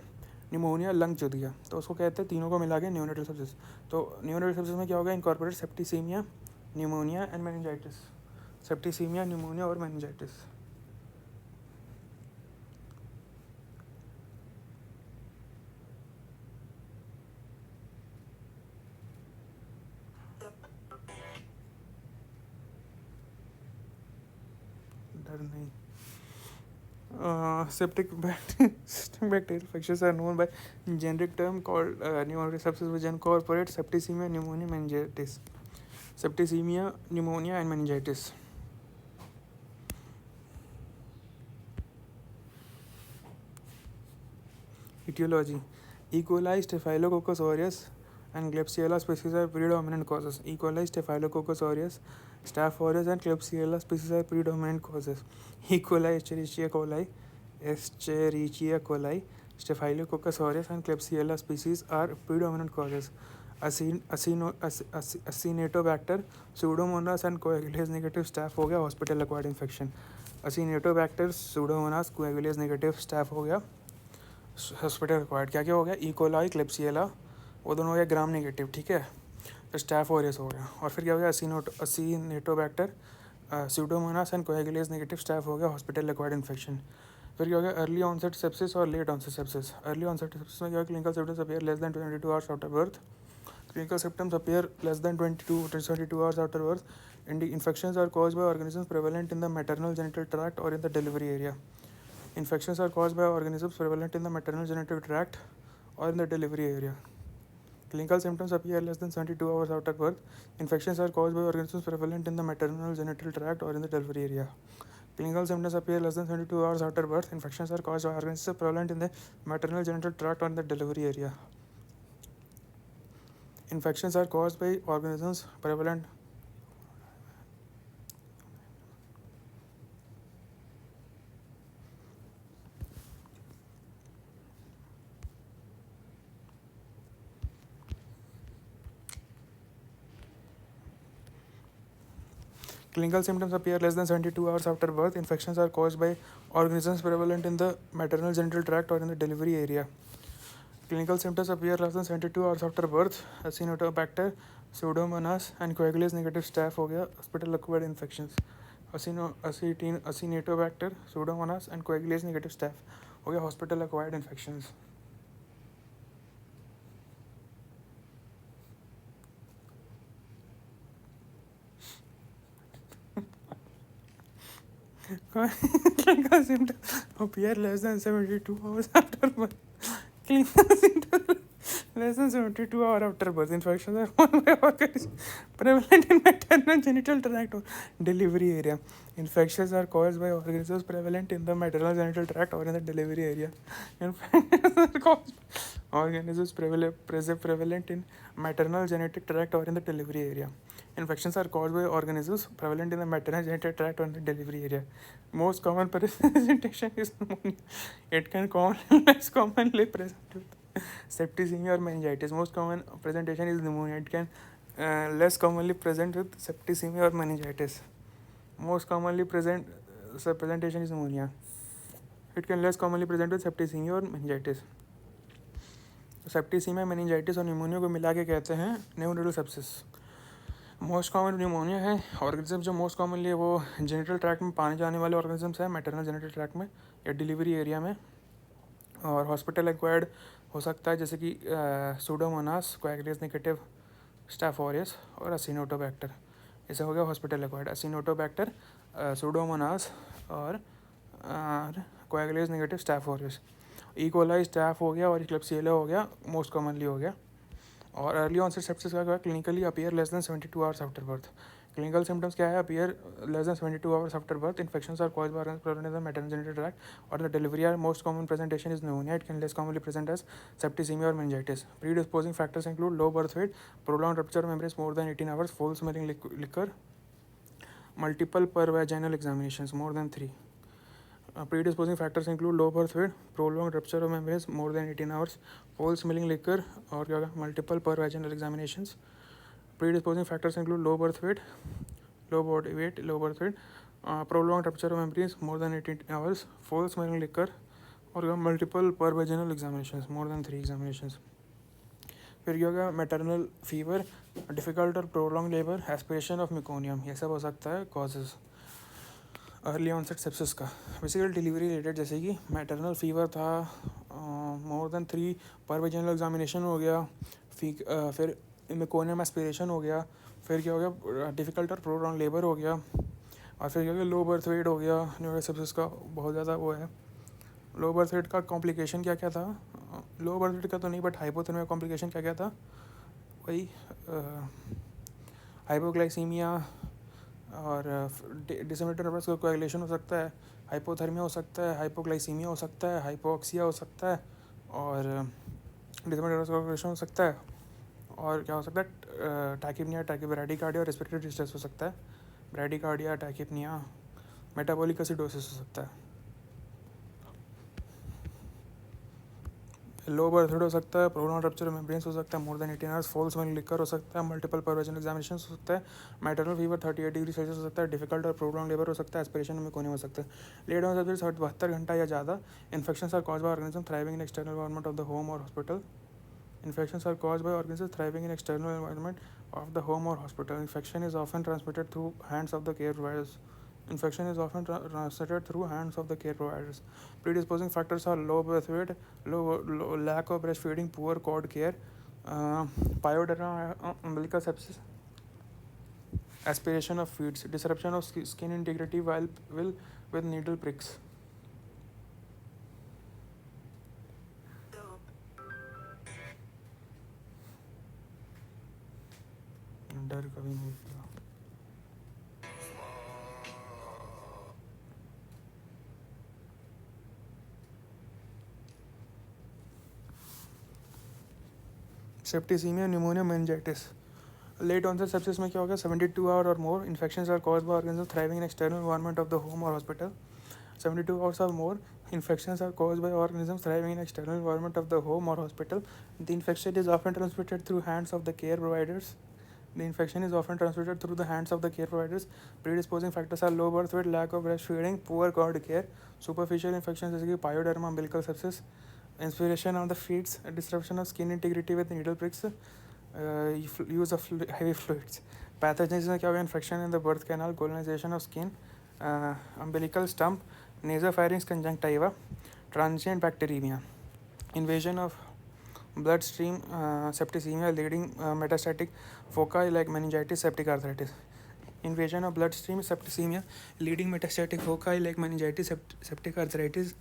pneumonia lung चुद गया, तो उसको कहते हैं तीनों को मिला के न्यूनेटल सेप्सिस। तो न्यूनेटल सेप्सिस में क्या होगा, incorporate septicaemia, pneumonia and meningitis. Septicaemia, pneumonia और मेनिंजाइटिस। डर नहीं। Septic bacterial infections are known by generic term called pneumonitis sepsis, which incorporate septicemia, pneumonia, meningitis. Septicemia, pneumonia, and meningitis. Etiology: E. coli, Staphylococcus aureus, and Klebsiella species are predominant causes. E. coli, Staphylococcus aureus, Staph aureus, and Klebsiella species are predominant causes. E. coli, Escherichia coli, Staphylococcus aureus and Klebsiella species are predominant causes. Acinetobacter, Pseudomonas and Coagulase negative staph हो गया hospital acquired infection. Acinetobacter, Pseudomonas, Coagulase negative staph हो गया hospital required. क्या क्या हो गया? E coli, क्लेप्सियला, वो दोनों हो गया ग्राम नेगेटिव. ठीक है, तो स्टैफ ओरियस हो गया. और फिर क्या हो गया? Acinetobacter, Pseudomonas and coagulase negative staph हो गया हॉस्पिटल रिक्वायर्ड इन्फेक्शन. फिर क्या हो गया? अर्ली ऑनसेट सेप्सिस और late onset sepsis. Early onset sepsis में क्या है? Clinical symptoms appear less than 22 hours after birth. Clinical symptoms appear less than 22 hours after birth. Infections are caused by organisms prevalent in the maternal genital tract or in the delivery area. Infections are caused by organisms prevalent in the maternal genital tract or in the delivery area. Clinical symptoms appear less than 72 hours after birth. Infections are caused by organisms prevalent in the maternal genital tract or in the delivery area. Clinical symptoms appear less than 72 hours after birth. Infections are caused by organisms prevalent in the maternal genital tract or in the delivery area. Infections are caused by organisms prevalent. Clinical symptoms appear less than 72 hours after birth. Infections are caused by organisms prevalent in the maternal genital tract or in the delivery area. Clinical symptoms appear less than 72 hours after birth. Acinetobacter, Pseudomonas and Coagulase negative staph हो गया hospital acquired infections. Acinetobacter, Pseudomonas and Coagulase negative staph हो गया hospital acquired infections. Clinical symptoms appear less than 72 hours after birth. Clinical symptoms less than 72 hours after birth. Infections are caused by organisms prevalent in maternal genital tract or delivery area. Infections are caused by organisms prevalent in the maternal genital tract or in the delivery area. Infections are caused by organisms prevalent in maternal genital tract or in the delivery area. Infections are caused by organisms prevalent in the maternal genital tract or in the delivery area. Most common presentation is pneumonia. It can less commonly present with septicemia or meningitis. Most common presentation is pneumonia. It can less commonly present with septicemia or meningitis. Most commonly presentation is pneumonia. It can less commonly present with septicemia or meningitis. Septicaemia, meningitis और pneumonia को मिला के कहते हैं न्यूमोनियल sepsis. Most common pneumonia है. Organism जो most commonly है वो जेनिटल ट्रैक्ट में पाने जाने वाले ऑर्गेनिजम्स हैं, मैटरनल जेनिटल ट्रैक्ट में या डिलीवरी एरिया में. और हॉस्पिटल एक्वायर्ड हो सकता है जैसे कि सूडोमोनास, कोएगुलेज नेगेटिव स्टैफ ऑरियस और असिनोटोबैक्टर. ऐसा हो गया हॉस्पिटल एक्वायर्ड. असिनोटोबैक्टर, सूडोमोनास और coagulase negative staph aureus. E coli staph हो गया और क्लेब्सिएला हो गया, मोस्ट कॉमनली हो गया. और अर्ली ऑनसेट सेप्सिस का क्या? Clinically appear less than 72 hours after birth. Clinical symptoms क्या है? Appear less than 72 hours after birth. Infections are caused by prevalence in the maternal genital tract और the delivery area. Most common presentation is pneumonia. It can less commonly present as septicemia or meningitis. Predisposing factors include low birth weight, prolonged rupture of membranes more than 18 hours, foul smelling liquor, multiple pervaginal examinations more than 3. Predisposing factors include low birth weight, prolonged rupture of membranes more than 18 hours, foul smelling liquor और क्या multiple pervaginal examinations. Predisposing factors include low birth weight, low body weight, low birth weight, prolonged rupture of membranes more than 18 hours, foul smelling liquor और multiple pervaginal examinations more than 3 examinations. फिर क्या होगा? Maternal fever, difficult और prolong labour, aspiration of meconium, ये सब हो सकता है कॉजेज़ अर्ली ऑनसेट सेप्सिस का. बेसिकली डिलीवरी रिलेटेड, जैसे कि मैटरनल फीवर था, मोर देन 3 परवेजिनल एग्जामिनेशन हो गया, फिर मेकोनियम एस्पिरेशन हो गया, फिर क्या हो गया? डिफ़िकल्ट और प्रोलॉन्ग लेबर हो गया, और फिर क्या हो गया? लो बर्थ वेट हो गया. न्यूमोनियल सेप्सिस का बहुत ज़्यादा वो है. लो बर्थ वेट का कॉम्प्लिकेशन क्या क्या था? लो बर्थ वेट का तो नहीं, बट हाइपोथर्मिया कॉम्प्लिकेशन क्या क्या था? वही हाइपोग्लाइसीमिया और डिसेमिनेटेड नर्वस का कोएगुलेशन हो सकता है, हाइपोथर्मिया हो सकता है, हाइपोग्लाइसीमिया हो सकता है, हाइपोक्सिया हो सकता है, और डिसेमिनेटेड नर्वस का कोएगुलेशन हो सकता है. और क्या हो सकता है? टैकिपनिया, ब्रैडीकार्डिया और रेस्पिरेटरी डिस्ट्रेस हो सकता है. ब्रैडीकार्डिया, टैकिपनिया, मेटाबॉलिक एसिडोसिस हो सकता है. लो बर्थ वेट हो सकता है, प्रोग्राम रप्चर मेम्ब्रेन्स हो सकता है मोर देन 18 आवर्स, फॉल्स में लिकर हो सकता है, मल्टीपल परवेजन एग्जामिनेशन हो सकता है, मैटरनल फीवर 38 डिग्री सेल्सियस हो सकता है, डिफिकल्ट और प्रोग्राम लेबर हो सकता है, एस्पिरेशन में कोने हो सकता है। लेट ऑन सर्विस 72 घंटा या ज़्यादा। Infections are cause by organism thriving in external environment of the home और hospital. Infections are caused by organisms thriving in external environment of the home or hospital. Infection is often transmitted through hands of the care providers. Infection is often transmitted through hands of the care providers. Predisposing factors are low birth weight, lack of breastfeeding, poor cord care, pyoderma umbilical sepsis, aspiration of fluids, disruption of skin integrity while with needle pricks. डर कभी नहीं किया। Septicaemia, pneumonia, meningitis. Late onset sepsis में क्या होगा? 72 hour और more. Infections are caused by organism thriving in external environment of the home और hospital. 72 hours or more. Infections are caused by organisms thriving in external environment of the home or hospital. The infection is often transmitted through hands of the care providers. Predisposing factors are low birth weight, lack of breastfeeding, poor cord care, superficial infections जैसे कि pyoderma umbilical sepsis, inspiration of the feeds, disruption of skin integrity with needle pricks, use of heavy fluids. Pathogens में क्या होगा? Infection in the birth canal, colonization of skin, umbilical stump, nasopharynx conjunctiva, transient bacteremia, invasion of bloodstream septicemia leading metastatic foci like meningitis, septic arthritis. Invasion of bloodstream septicemia leading metastatic foci like meningitis, septic arthritis.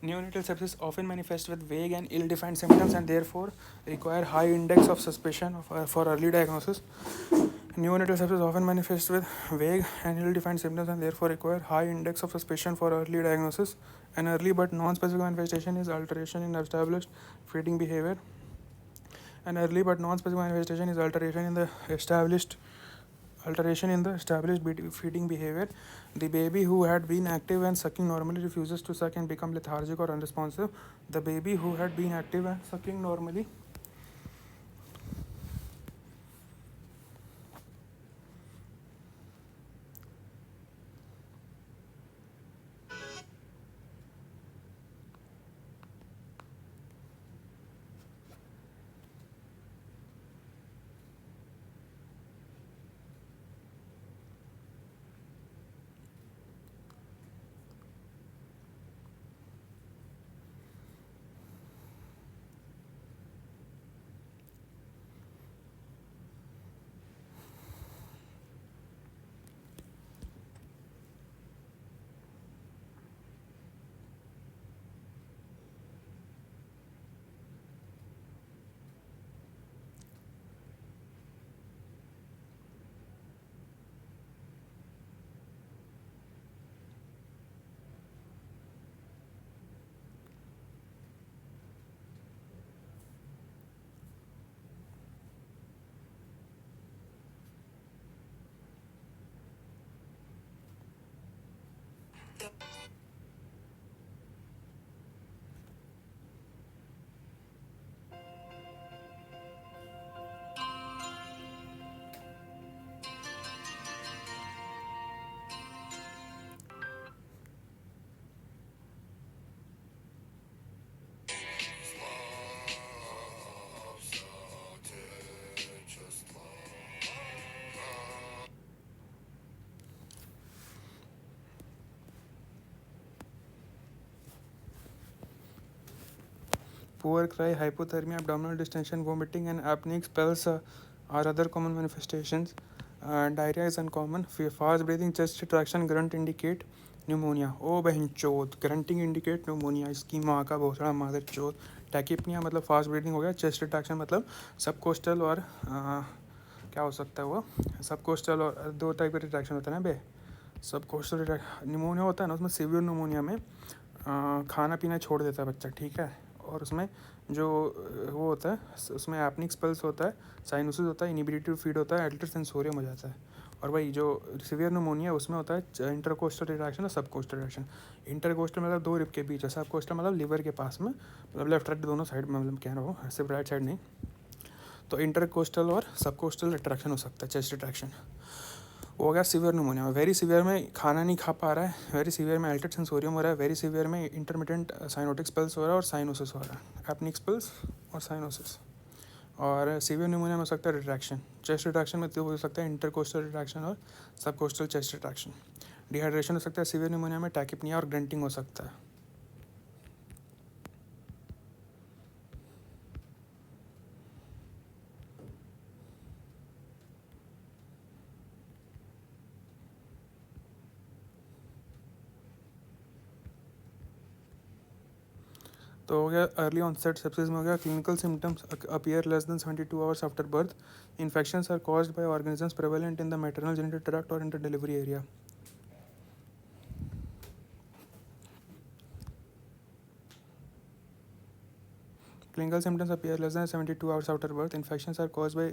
Neonatal sepsis often manifests with vague and ill-defined symptoms and therefore require high index of suspicion for early diagnosis. Neonatal sepsis often manifests with vague and ill-defined symptoms and therefore require high index of suspicion for early diagnosis. An early but non-specific manifestation is alteration in established feeding behavior. An early but non-specific manifestation is alteration in the established feeding behavior. The baby who had been active and sucking normally refuses to suck and become lethargic or unresponsive. The baby who had been active and sucking normally poor cry, hypothermia, abdominal distension, vomiting, and apneic spells are other common manifestations. Diarrhea is uncommon. Fast breathing, chest retraction, grunt indicate pneumonia. ओ बहन चोद, grunting indicate pneumonia. इसकी माँ का भोसड़ा मादर चोद. Tachypnoea मतलब fast breathing हो गया. चेस्ट रिट्रैक्शन मतलब सबकोस्टल और क्या हो सकता है वो, सबकोस्टल और दो टाइप का रिट्रैक्शन होता है ना बे. सबकोस्टल निमोनिया होता है ना, उसमें सीवियर निमोनिया में खाना पीना छोड़ देता है बच्चा, ठीक है. और उसमें जो वो होता है उसमें एपनिक स्पेल्स होता है, साइनोसिस होता है, इनिबिलिटी टू फीड होता है, एल्टर सेंसोरियम हो जाता है। और वही जो सीवियर न्यूमोनिया उसमें होता है इंटरकोस्टल रिट्रैक्शन और सबकोस्टल रिट्रैक्शन। इंटरकोस्टल मतलब 2 रिब के बीच है, सबकोस्टल मतलब लिवर के पास में, मतलब लेफ्ट राइट दोनों साइड में, मतलब कह रहा हूँ सिर्फ राइट साइड नहीं। तो इंटरकोस्टल और सबकोस्टल रिट्रैक्शन हो सकता है, चेस्ट रिट्रैक्शन। वो हो गया सीवियर न्यूमोनिया। वेरी सीवियर में खाना नहीं खा पा रहा है, वेरी सीवियर में अल्टेड सेंसोरियम हो रहा है, वेरी सीवियर में इंटरमिटेंट साइनोटिक स्पेल्स हो रहा है और साइनोसिस हो रहा है, एपनिक स्पेल्स और साइनोसिस। और सीवियर न्यूमोनिया में हो सकता है रिट्रैक्शन, चेस्ट रिट्रैक्शन में तो हो सकता है इंटरकोस्टल रिट्रैक्शन और सबकोस्टल चेस्ट रिट्रैक्शन। डिहाइड्रेशन हो सकता है सीवियर न्यूमोनिया में, टैकिपनिया और ग्रंटिंग हो सकता है। तो हो गया अर्ली ऑनसेट सेप्सिस में, हो गया clinical symptoms appear less than 72 hours after birth, infections are caused by organisms prevalent in the maternal genital tract और in the delivery area. Clinical symptoms appear less than 72 hours after birth. Infections are caused by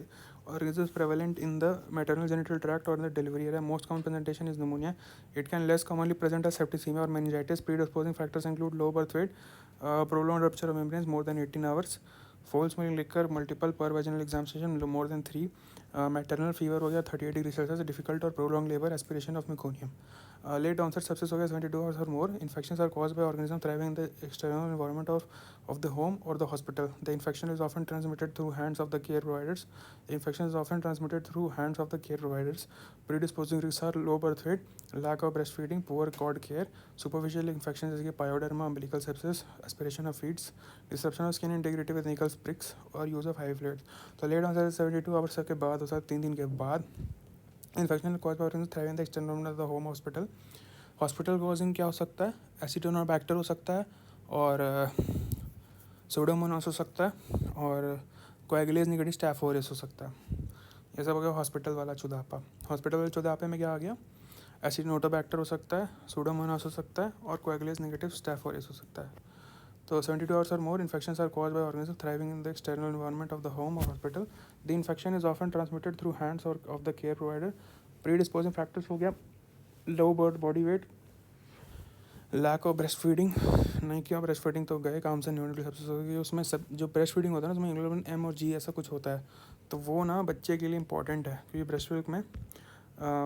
organisms prevalent in the maternal genital tract or the delivery area. Most common presentation is pneumonia. It can less commonly present as septicemia or meningitis. Predisposing factors include low birth weight, prolonged rupture of membranes more than 18 hours, foul smelling liquor, multiple per vaginal examination more than 3, maternal fever हो गया 38 degree Celsius, difficult और prolong labour, aspiration of meconium. Late onset sepsis हो गया 72 hours or more. Infections are caused by organisms thriving in the external environment of the home or the hospital. The infection is often transmitted through hands of the care providers. The infection is often transmitted through hands of the care providers. Predisposing risks are low birth weight, lack of breastfeeding, poor cord care, superficial infections जैसे कि pyoderma, umbilical sepsis, aspiration of feeds, disruption of skin integrity with needle pricks और use of IV fluids. तो late onset 72 hours के बाद हो सकता है 3 दिन के बाद। Infection cause by organism thriving in the external environment of the home hospital. Hospital causing क्या हो सकता है, एसिडोनोबैक्टर हो सकता है और सूडोमोनास हो सकता है और कोएगुलेज निगेटिव स्टैफ ओरियस हो सकता है। ये सब हो गया हॉस्पिटल वाला चुदापा। हॉस्पिटल वाले चुदापे में क्या आ गया, एसिडोनोटोबैक्टर हो सकता है, सूडोमोनास हो सकता है और कोएगुलेज निगेटिव स्टैफ ओरियस हो सकता है। तो 72 hours or more, infections are caused by organisms thriving in the external environment of the home or hospital. The infection is often transmitted through hands or of the care provider. Predisposing factors हो गया low birth body weight, lack of breast feeding, नहीं किया breast feeding तो गए काम से, neutral सबसे होगी उसमें सब जो ब्रेस्ट फीडिंग होता है ना उसमें हीमोग्लोबिन एम और जी ऐसा कुछ होता है, तो वो ना बच्चे के लिए इंपॉर्टेंट है क्योंकि ब्रेस्ट मिल्क में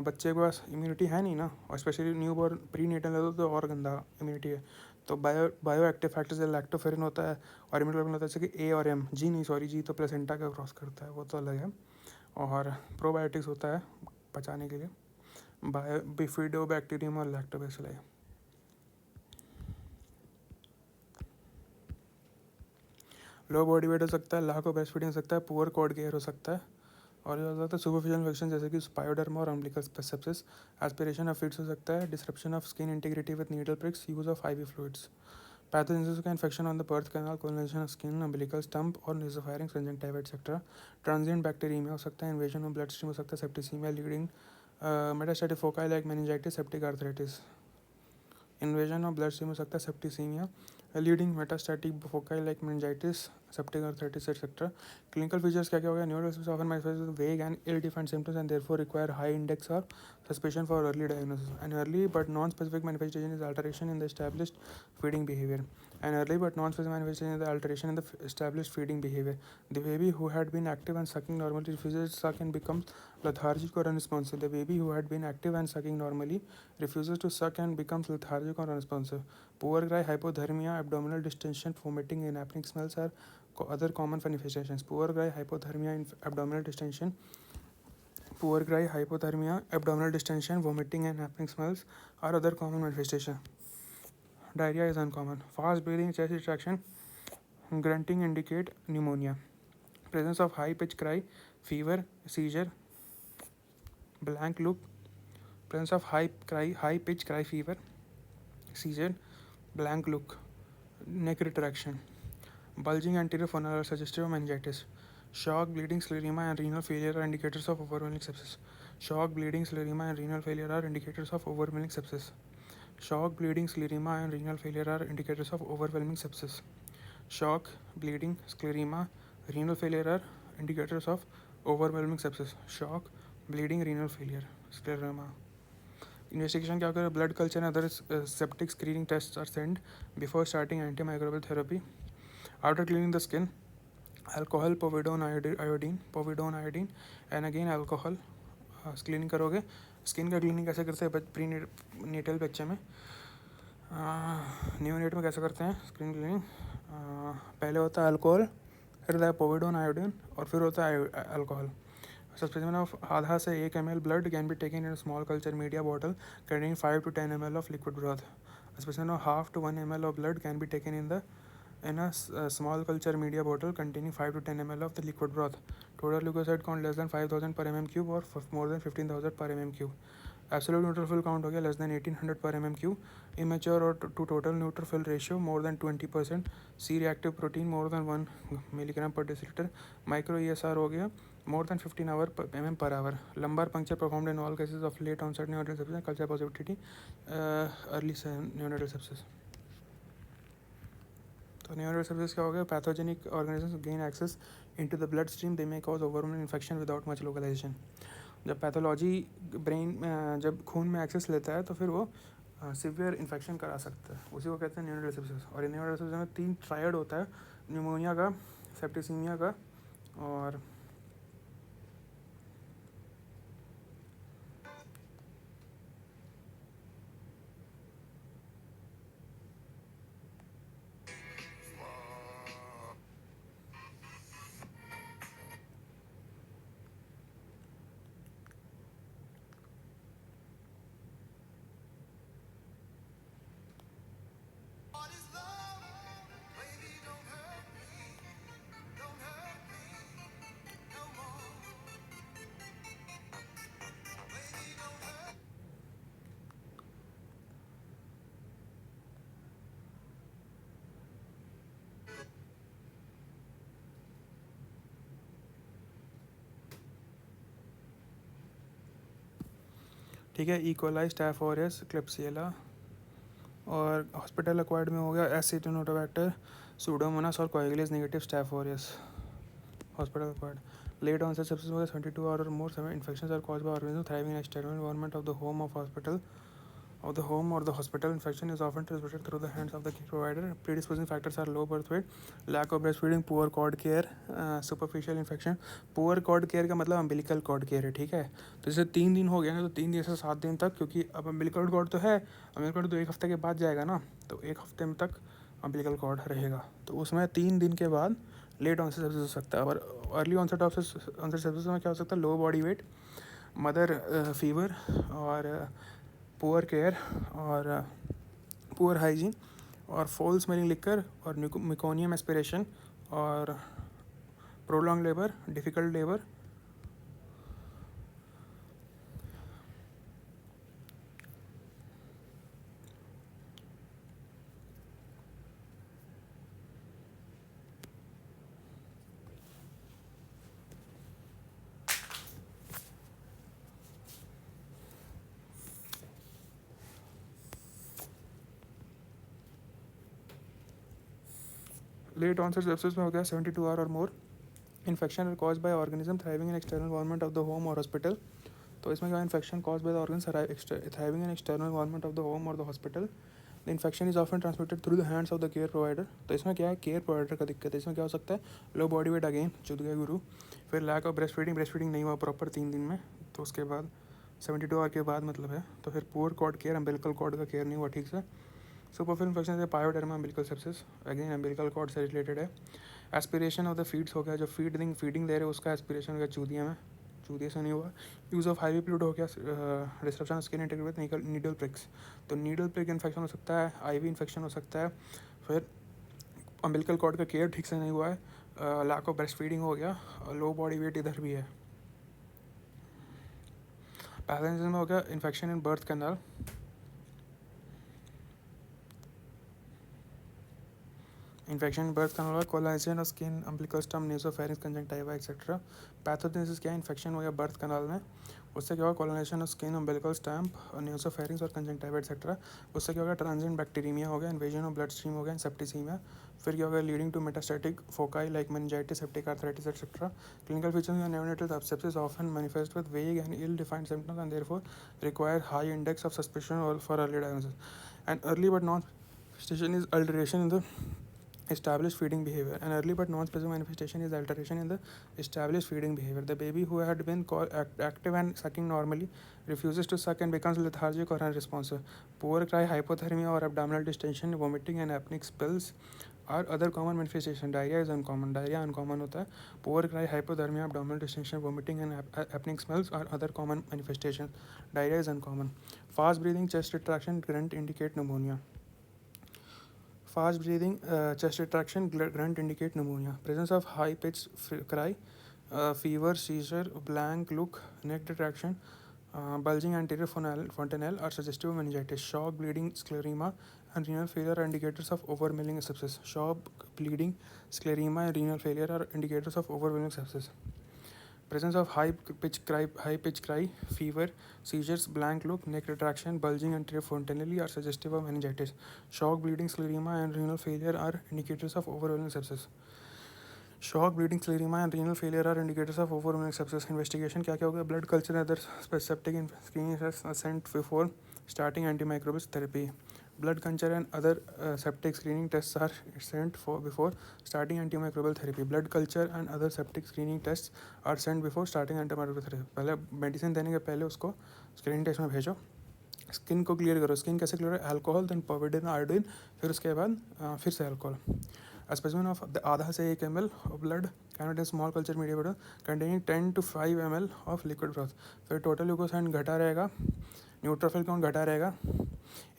बच्चे के पास इम्यूनिटी है नहीं ना, और specially new born prenatal है तो और गंदा इम्यूनिटी है। तो बायो एक्टिव फैक्टर्स लैक्टोफेरिन होता है और इम्यूनोग्लोबिन होता है जैसे कि ए और एम, जी नहीं सॉरी जी तो प्लेसेंटा का क्रॉस करता है वो तो अलग है। और प्रोबायोटिक्स होता है पचाने के लिए, बिफिडोबैक्टीरियम और लैक्टोबैसिलाई। लो बॉडी वेट हो सकता है, लाक ऑफ ब्रेस्ट फीडिंग हो सकता है, पुअर कॉर्ड केयर हो सकता है और ये हो सकता है सुपरफिशियल इन्फेक्शन जैसे कि पायोडर्मा और umbilical sepsis, aspiration of feeds हो सकता है, disruption of skin integrity with needle pricks, use of IV fluids. Pathogenesis का infection on the birth canal, colonisation of skin, umbilical stump और nasopharynx, conjunctiva et cetera. Transient bacteraemia हो सकता है, invasion of blood stream हो सकता है, septicaemia leading metastatic foci like meningitis, septic arthritis. Invasion of blood stream हो सकता है, septicaemia leading metastatic foci like meningitis, septic arthritis etc. Clinical features क्या क्या हो गया, neurosis often manifests with vague and ill-defined symptoms and therefore require high index of suspicion for early diagnosis. An early but non-specific manifestation is alteration in the established feeding behavior. An early but non-specific manifestation is the alteration in the established feeding behavior. The baby who had been active and sucking normally refuses to suck and becomes lethargic or unresponsive. The baby who had been active and sucking normally refuses to suck and becomes lethargic or unresponsive. Poor cry, hypothermia, abdominal distension, vomiting, and apneic smells are other common manifestations. Poor cry, hypothermia, abdominal distension. Poor cry, hypothermia, abdominal distension, vomiting, and apneic smells are other common manifestations. Diarrhea is uncommon. Fast breathing, chest retraction, grunting indicate pneumonia. Presence of high pitched cry, fever, seizure, blank look. Presence of high pitched cry, fever, seizure, blank look. Neck retraction. Bulging anterior funnel are suggestive of meningitis. Shock, bleeding, scleroderma, and renal failure are indicators of overwhelming sepsis. Shock, bleeding, scleroderma, and renal failure are indicators of overwhelming sepsis. Shock, bleeding, scleroderma, and renal failure are indicators of overwhelming sepsis. shock, bleeding, scleroderma, renal failure are indicators of overwhelming sepsis. Shock, bleeding, renal failure, scleroderma. Investigation क्या करें? Blood culture and other septic screening tests are sent before starting antimicrobial therapy. After cleaning the skin, alcohol, povidone iodine and again alcohol. Cleaning करोगे. Skin का cleaning कैसे करते हैं pre natal बच्चे में, neonate में कैसे करते हैं स्किन क्लीनिंग? पहले होता है अल्कोहल, फिर होता है पोविडोन आयोडीन और फिर होता है अल्कोहल. सस्पेंशन ऑफ आधा से 1 ml blood can be taken in small culture media bottle containing 5 to 10 ml of liquid broth. A specimen of half to 1 ml of blood can be taken in a small culture media bottle containing 5 to 10 ml of the liquid broth. Total leukocyte count less than 5000 per mm cube or more than 15000 per mm cube. Absolute neutrophil count हो गया less than 1800 per mm cube. Immature or to total neutrophil ratio more than 20%. C reactive protein more than 1 milligram per deciliter. Micro ESR हो गया more than 15 hour mm per hour. Lumbar puncture performed in all cases of late onset neonatal sepsis. Culture positivity early neonatal sepsis. तो neonatal sepsis क्या हो गया? Pathogenic organisms gain access into the bloodstream. They may cause overwhelming infection without much localization. जब pathology brain जब खून में access लेता है तो फिर वो सिवियर इन्फेक्शन करा सकता है. उसी को कहते हैं न्यूनेटल सेप्सिस. और न्यूनेटल सेप्सिस में 3 ट्रायड होता है, न्यूमोनिया का, सेप्टिसीमिया का और ठीक है. इकोलाई, स्टैफ ऑरियस, क्लिप्सिएला और हॉस्पिटल एक्वायर्ड में हो गया एसिटिनोटोबैक्टर, सूडोमोनास और coagulase negative staph aureus. Hospital acquired. Late onset sepsis हो गया 72 hours or more. Some infections are caused by organisms thriving in external environment of the home or the hospital. Infection is often transmitted through the hands of the care provider. Predisposing factors are low birth weight, lack of breastfeeding, poor cord care, superficial infection. Poor cord care का मतलब umbilical cord care है. ठीक है. तो जैसे 3 दिन हो गया ना, तो 3 दिन से 7 दिन तक, क्योंकि अब umbilical cord तो है, umbilical cord तो 1 हफ्ते के बाद जाएगा ना, तो 1 हफ्ते में तक umbilical cord रहेगा. तो उसमें 3 दिन के बाद लेट ऑनसेट सेप्सिस हो सकता है. और अर्ली ऑनसेट सेप्सिस में क्या हो सकता है? Low body weight, mother fever और पुअर केयर और पुअर हाइजीन और फोल स्मेलिंग लिकर और मिकोनियम एस्पिरेशन और prolong labour, difficult labour. Late onset sepsis में हो गया 72 hours और more. Infection cause by organism thriving in external environment of the home और हॉस्पिटल. तो इसमें क्या, infection cause by the organs thriving in external environment of the home और the hospital. The infection is often transmitted through the hands of the care provider. तो इसमें क्या है, care provider का दिक्कत है. इसमें क्या हो सकता है? लो बॉडी वेट अगेन, चुद गया गुरु. फिर लैक ऑफ ब्रेस्ट फीडिंग नहीं हुआ प्रॉपर 3 दिन में, तो उसके बाद 72 hours के बाद मतलब है. तो फिर poor cord care, umbilical cord का केयर नहीं हुआ ठीक से. सुपरफिल इन्फेक्शन से pyoderma umbilical sepsis, again umbilical cord से रिलेटेड है. एस्पिरेशन ऑफ द फीड्स हो गया, जो फीडिंग दे रहे हैं उसका एस्पिरेशन हो गया चूदिया में, चूदिया से नहीं हुआ. यूज़ ऑफ हाईवी फ्लूइड हो गया. Disruption skin integrate with needle prix. तो नीडल प्रिक इन्फेक्शन हो सकता है, आईवी इन्फेक्शन हो सकता है. फिर अम्बिलिकल कॉर्ड का केयर ठीक से नहीं हुआ है. लैक ऑफ ब्रेस्ट फीडिंग हो गया. लो बॉडी वेट इधर भी है. पैथोजेनिज्म में हो गया infection in birth canal. Infection birth canal होगा, colonisation of skin, umbilical stump, nasopharynx, conjunctiva et cetera. Pathogenesis क्या है, इन्फेक्शन हो गया बर्थ कैनाल में, उससे क्या होगा colonisation of skin, umbilical stamp, nasopharynx और कंजंक्टिवा एक्सेट्रा। उससे क्या होगा ट्रांजिएंट बैक्टीरियमिया हो गया, इन्वेजन ऑफ ब्लड स्ट्रीम हो गया, सेप्टिसीमिया। फिर क्या होगा leading to metastatic foci like meningitis, septic arthritis etcetera. Clinical features of neonatal sepsis often manifest with vague and ill-defined symptoms and therefore require high index of suspicion or for early diagnosis. An early but non-manifestation is alteration in the established feeding behavior. An early but non-specific manifestation is alteration in the established feeding behavior. The baby who had been active and sucking normally refuses to suck and becomes lethargic or unresponsive. Poor cry, hypothermia or abdominal distension, vomiting and apneic spells are other common manifestation. Diarrhea is uncommon. Diarrhea uncommon होता है. Poor cry, hypothermia, abdominal distension, vomiting and apneic smells are other common manifestation. Diarrhea is uncommon. Fast breathing, chest retraction, grunt indicate pneumonia. Fast breathing, chest retraction, grunt indicate pneumonia. Presence of high pitched cry, fever, seizure, blank look, neck retraction, bulging anterior fontanelle are suggestive of meningitis. Shock, bleeding, scleroderma, and renal failure are indicators of overwhelming sepsis. Shock, bleeding, scleroderma, and renal failure are indicators of overwhelming sepsis. Presence of high pitch cry, fever, seizures, blank look, neck retraction, bulging anterior fontanelle are suggestive of meningitis. Shock, bleeding, scleroderma, and renal failure are indicators of overwhelming sepsis. Shock, bleeding, scleroderma, and renal failure are indicators of overwhelming sepsis. Investigation क्या क्या होगा, blood culture and other septic screening tests are sent before starting antimicrobial therapy. Blood culture and other septic screening tests are sent before starting antimicrobial therapy. Blood culture and other septic screening tests are sent before starting antimicrobial therapy. पहले medicine देने के पहले उसको screening test में भेजो. Skin को clear करो. Skin कैसे क्लियर है, अल्कोहल, देन पोविडिन, आयोडीन, फिर उसके बाद फिर से अल्कोहल. A specimen of आधा से 1 ml of blood contains small culture media bottle containing 10 to 5 ml of liquid broth. फिर टोटल ल्यूकोसाइन घटा रहेगा, न्यूट्रोफिल काउंट घटा रहेगा.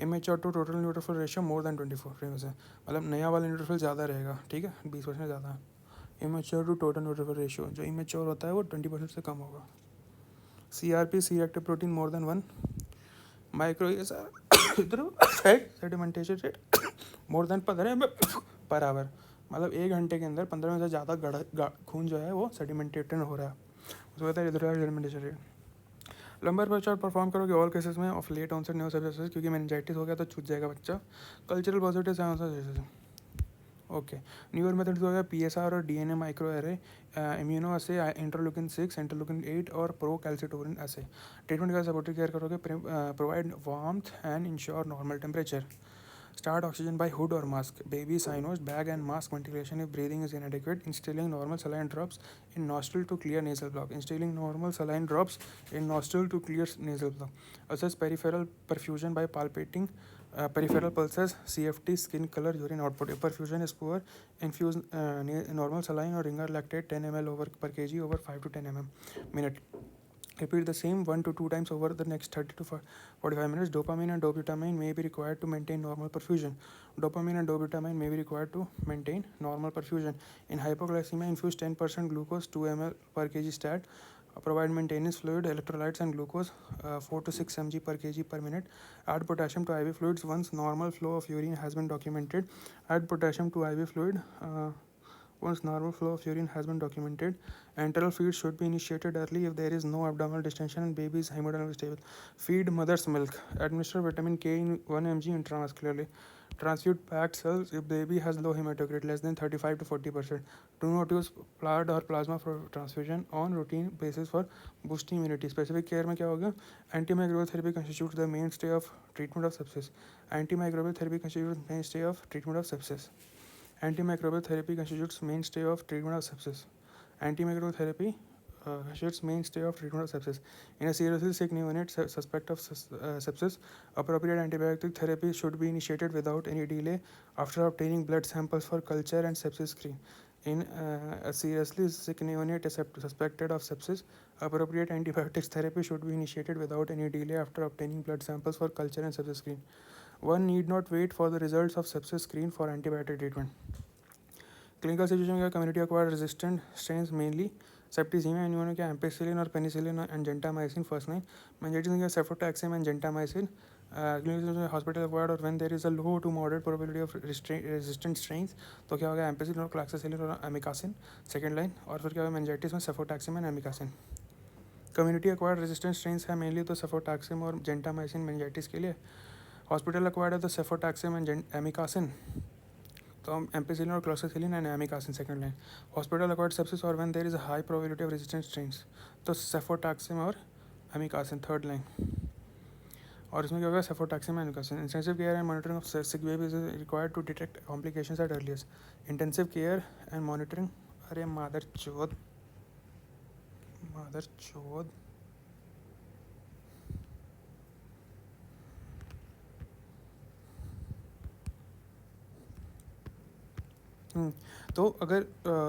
Immature to total neutrophil ratio more than 24 से, मतलब नया वाला न्यूट्रोफिल ज़्यादा रहेगा, ठीक है, 20% ज़्यादा है. Immature to total neutrophil ratio, जो इमेच्योर होता है वो 20% से कम होगा. CRP, C active protein more than 1. Micro sedimentation rate more than 15 ml per hour, मतलब 1 घंटे के अंदर 15 में से ज़्यादा खून जो है वो सेडिमेंटेटेड हो रहा है, उसको कहते हैं इधर सेडिमेंटेशन रेट. लंबर बच्चा परफॉर्म करोगे ऑल केसेस में of late onset new sepsis, क्योंकि मेनिंजाइटिस हो गया तो छूट जाएगा बच्चा. Cultural positive okay. Newer methods हो गया PSR और DNA माइक्रो एरे, इम्यूनो असे, इंटरलुकिन 6, इंटरलुकिन 8 और प्रो कैल्सिटोरिन असे. ट्रीटमेंट का सपोर्टिव केयर करोगे, provide warmth and ensure normal temperature. Start oxygen by hood or mask. Baby cynos, bag and mask ventilation if breathing is inadequate. Instilling normal saline drops in nostril to clear nasal block. Instilling normal saline drops in nostril to clear nasal block. Assess peripheral perfusion by palpating peripheral pulses, CFT, skin color, urine output. If perfusion is poor, infuse normal saline or ringer lactate 10 ml over per kg over 5 to 10 minute. Repeat the same 1 to 2 times over the next 30 to 45 minutes. Dopamine and dobutamine may be required to maintain normal perfusion. Dopamine and dobutamine may be required to maintain normal perfusion. In hypoglycemia, infuse 10% glucose 2 ml per kg stat. Provide maintenance fluid, electrolytes and glucose 4 to 6 mg per kg per minute. Add potassium to IV fluids once normal flow of urine has been documented. Add potassium to IV fluid once normal flow of urine has been documented. Enteral feed should be initiated early if there is no abdominal distension and baby is hemodynamically stable. Feed mother's milk. Administer vitamin K in 1 mg intramuscularly. Transfuse packed cells if baby has low hematocrit less than 35 to 40%. Do not use blood or plasma for transfusion on routine basis for boosting immunity. Specific care में क्या होगा? Antimicrobial therapy constitutes the mainstay of treatment of sepsis. Antimicrobial therapy constitutes mainstay of treatment of sepsis. Antimicrobial therapy constitutes mainstay of treatment of sepsis. Antimicrobial therapy constitutes mainstay of treatment of sepsis. In a seriously sick neonate suspect of sepsis, appropriate antibiotic therapy should be initiated without any delay after obtaining blood samples for culture and sepsis screen. In a seriously sick neonate suspected of sepsis, appropriate antibiotics therapy should be initiated without any delay after obtaining blood samples for culture and sepsis screen. One need not wait for the results of sepsis screen for antibiotic treatment. Clinical situation में community acquired resistant strains mainly septicemia, इन्होंने क्या ampicillin और penicillin and gentamicin first line. Meningitis में क्या cefotaxime and gentamicin. Hospital acquired और when there is a low to moderate probability of resistant strains, तो क्या हो गया एम्पेसिलिन और क्लैक्सासिलिन और एमिकासिन, सेकंड लाइन। और फिर क्या होगा मेनिंजाइटिस में cefotaxime and amikacin. Community acquired resistant strains है मेनली तो सेफोटैक्सिम और जेंटामाइसिन मेनिंजाइटिस के लिए। हॉस्पिटल एक्वायर्ड है तो सेफोटैक्सिम एंड एमिकासिन, तो एम्पेसिलिन और cloxacillin and amikacin, second line. Hospital acquired sepsis और when there is a high probability of resistant strains, तो सेफोटैक्सिम और एमिकासिन, थर्ड लाइन। और इसमें क्या होगा cefotaxime and amikacin. Intensive care and monitoring of sick baby is required to detect complications at earliest. Intensive care and monitoring, अरे मादर चोद, मादर चोद। तो अगर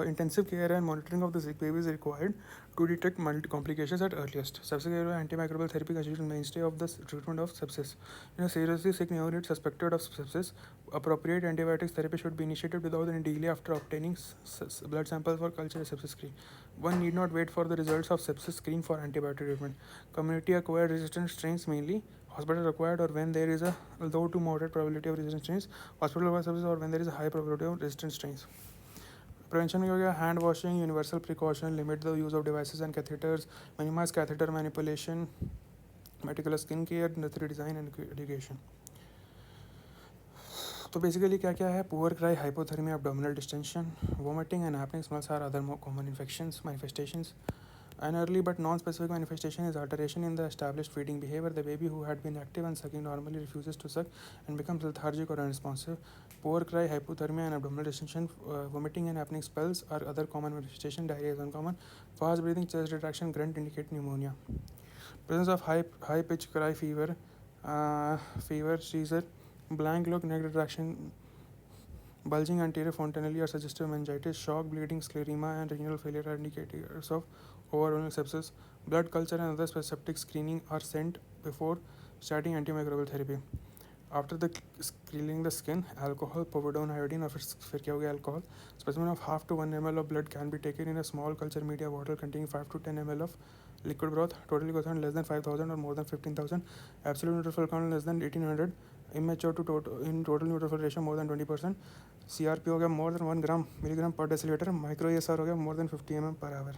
intensive care and monitoring of the sick baby is required to detect multi complications at earliest. सबसे पहले antimicrobial therapy constitute mainstay of the treatment of sepsis. In seriously sick neonate suspected of sepsis, appropriate antibiotics therapy should be initiated without any delay after obtaining blood samples for culture sepsis screen. One need not wait for the results of sepsis screen for antibiotic treatment. Community acquired resistant strains mainly. Hospital required or when there is a low to moderate probability of resistant strains. Hospital acquired sepsis or when there is a high probability of resistant strains. Prevention में हो गया hand washing, universal precaution, limit the use of devices and catheters, minimise catheter manipulation, meticulous skin care, nursery design and education. तो basically क्या क्या है, poor cry, hypothermia, abdominal distension, vomiting and apnea smells are other more common manifestations. An early but non-specific manifestation is alteration in the established feeding behavior. The baby who had been active and sucking normally refuses to suck and becomes lethargic or unresponsive. Poor cry, hypothermia and abdominal distension, vomiting and apneic spells are other common manifestations. Diarrhea is uncommon. Fast breathing, chest retraction, grunt indicate pneumonia. Presence of high pitch cry, fever, seizure, blank look, neck retraction, bulging anterior fontanelle are suggestive of meningitis. Shock, bleeding, scleroderma and renal failure are indicators of overwhelming sepsis. Blood culture and other septic screening are sent before starting antimicrobial therapy. After the cleaning the skin, alcohol, povidone, iodine, और फिर क्या हो गया alcohol. Specimen of half to 1 ml of blood can be taken in a small culture media bottle containing 5 to 10 ml of liquid broth. Total leukocyte less than 5,000 or more than 15,000. Absolute neutrophil count less than 1800. Immature to total neutrophil ratio more than 20%. CRP हो गया more than 1 gram milligram per deciliter. Micro ESR हो गया more than 50 mm per hour.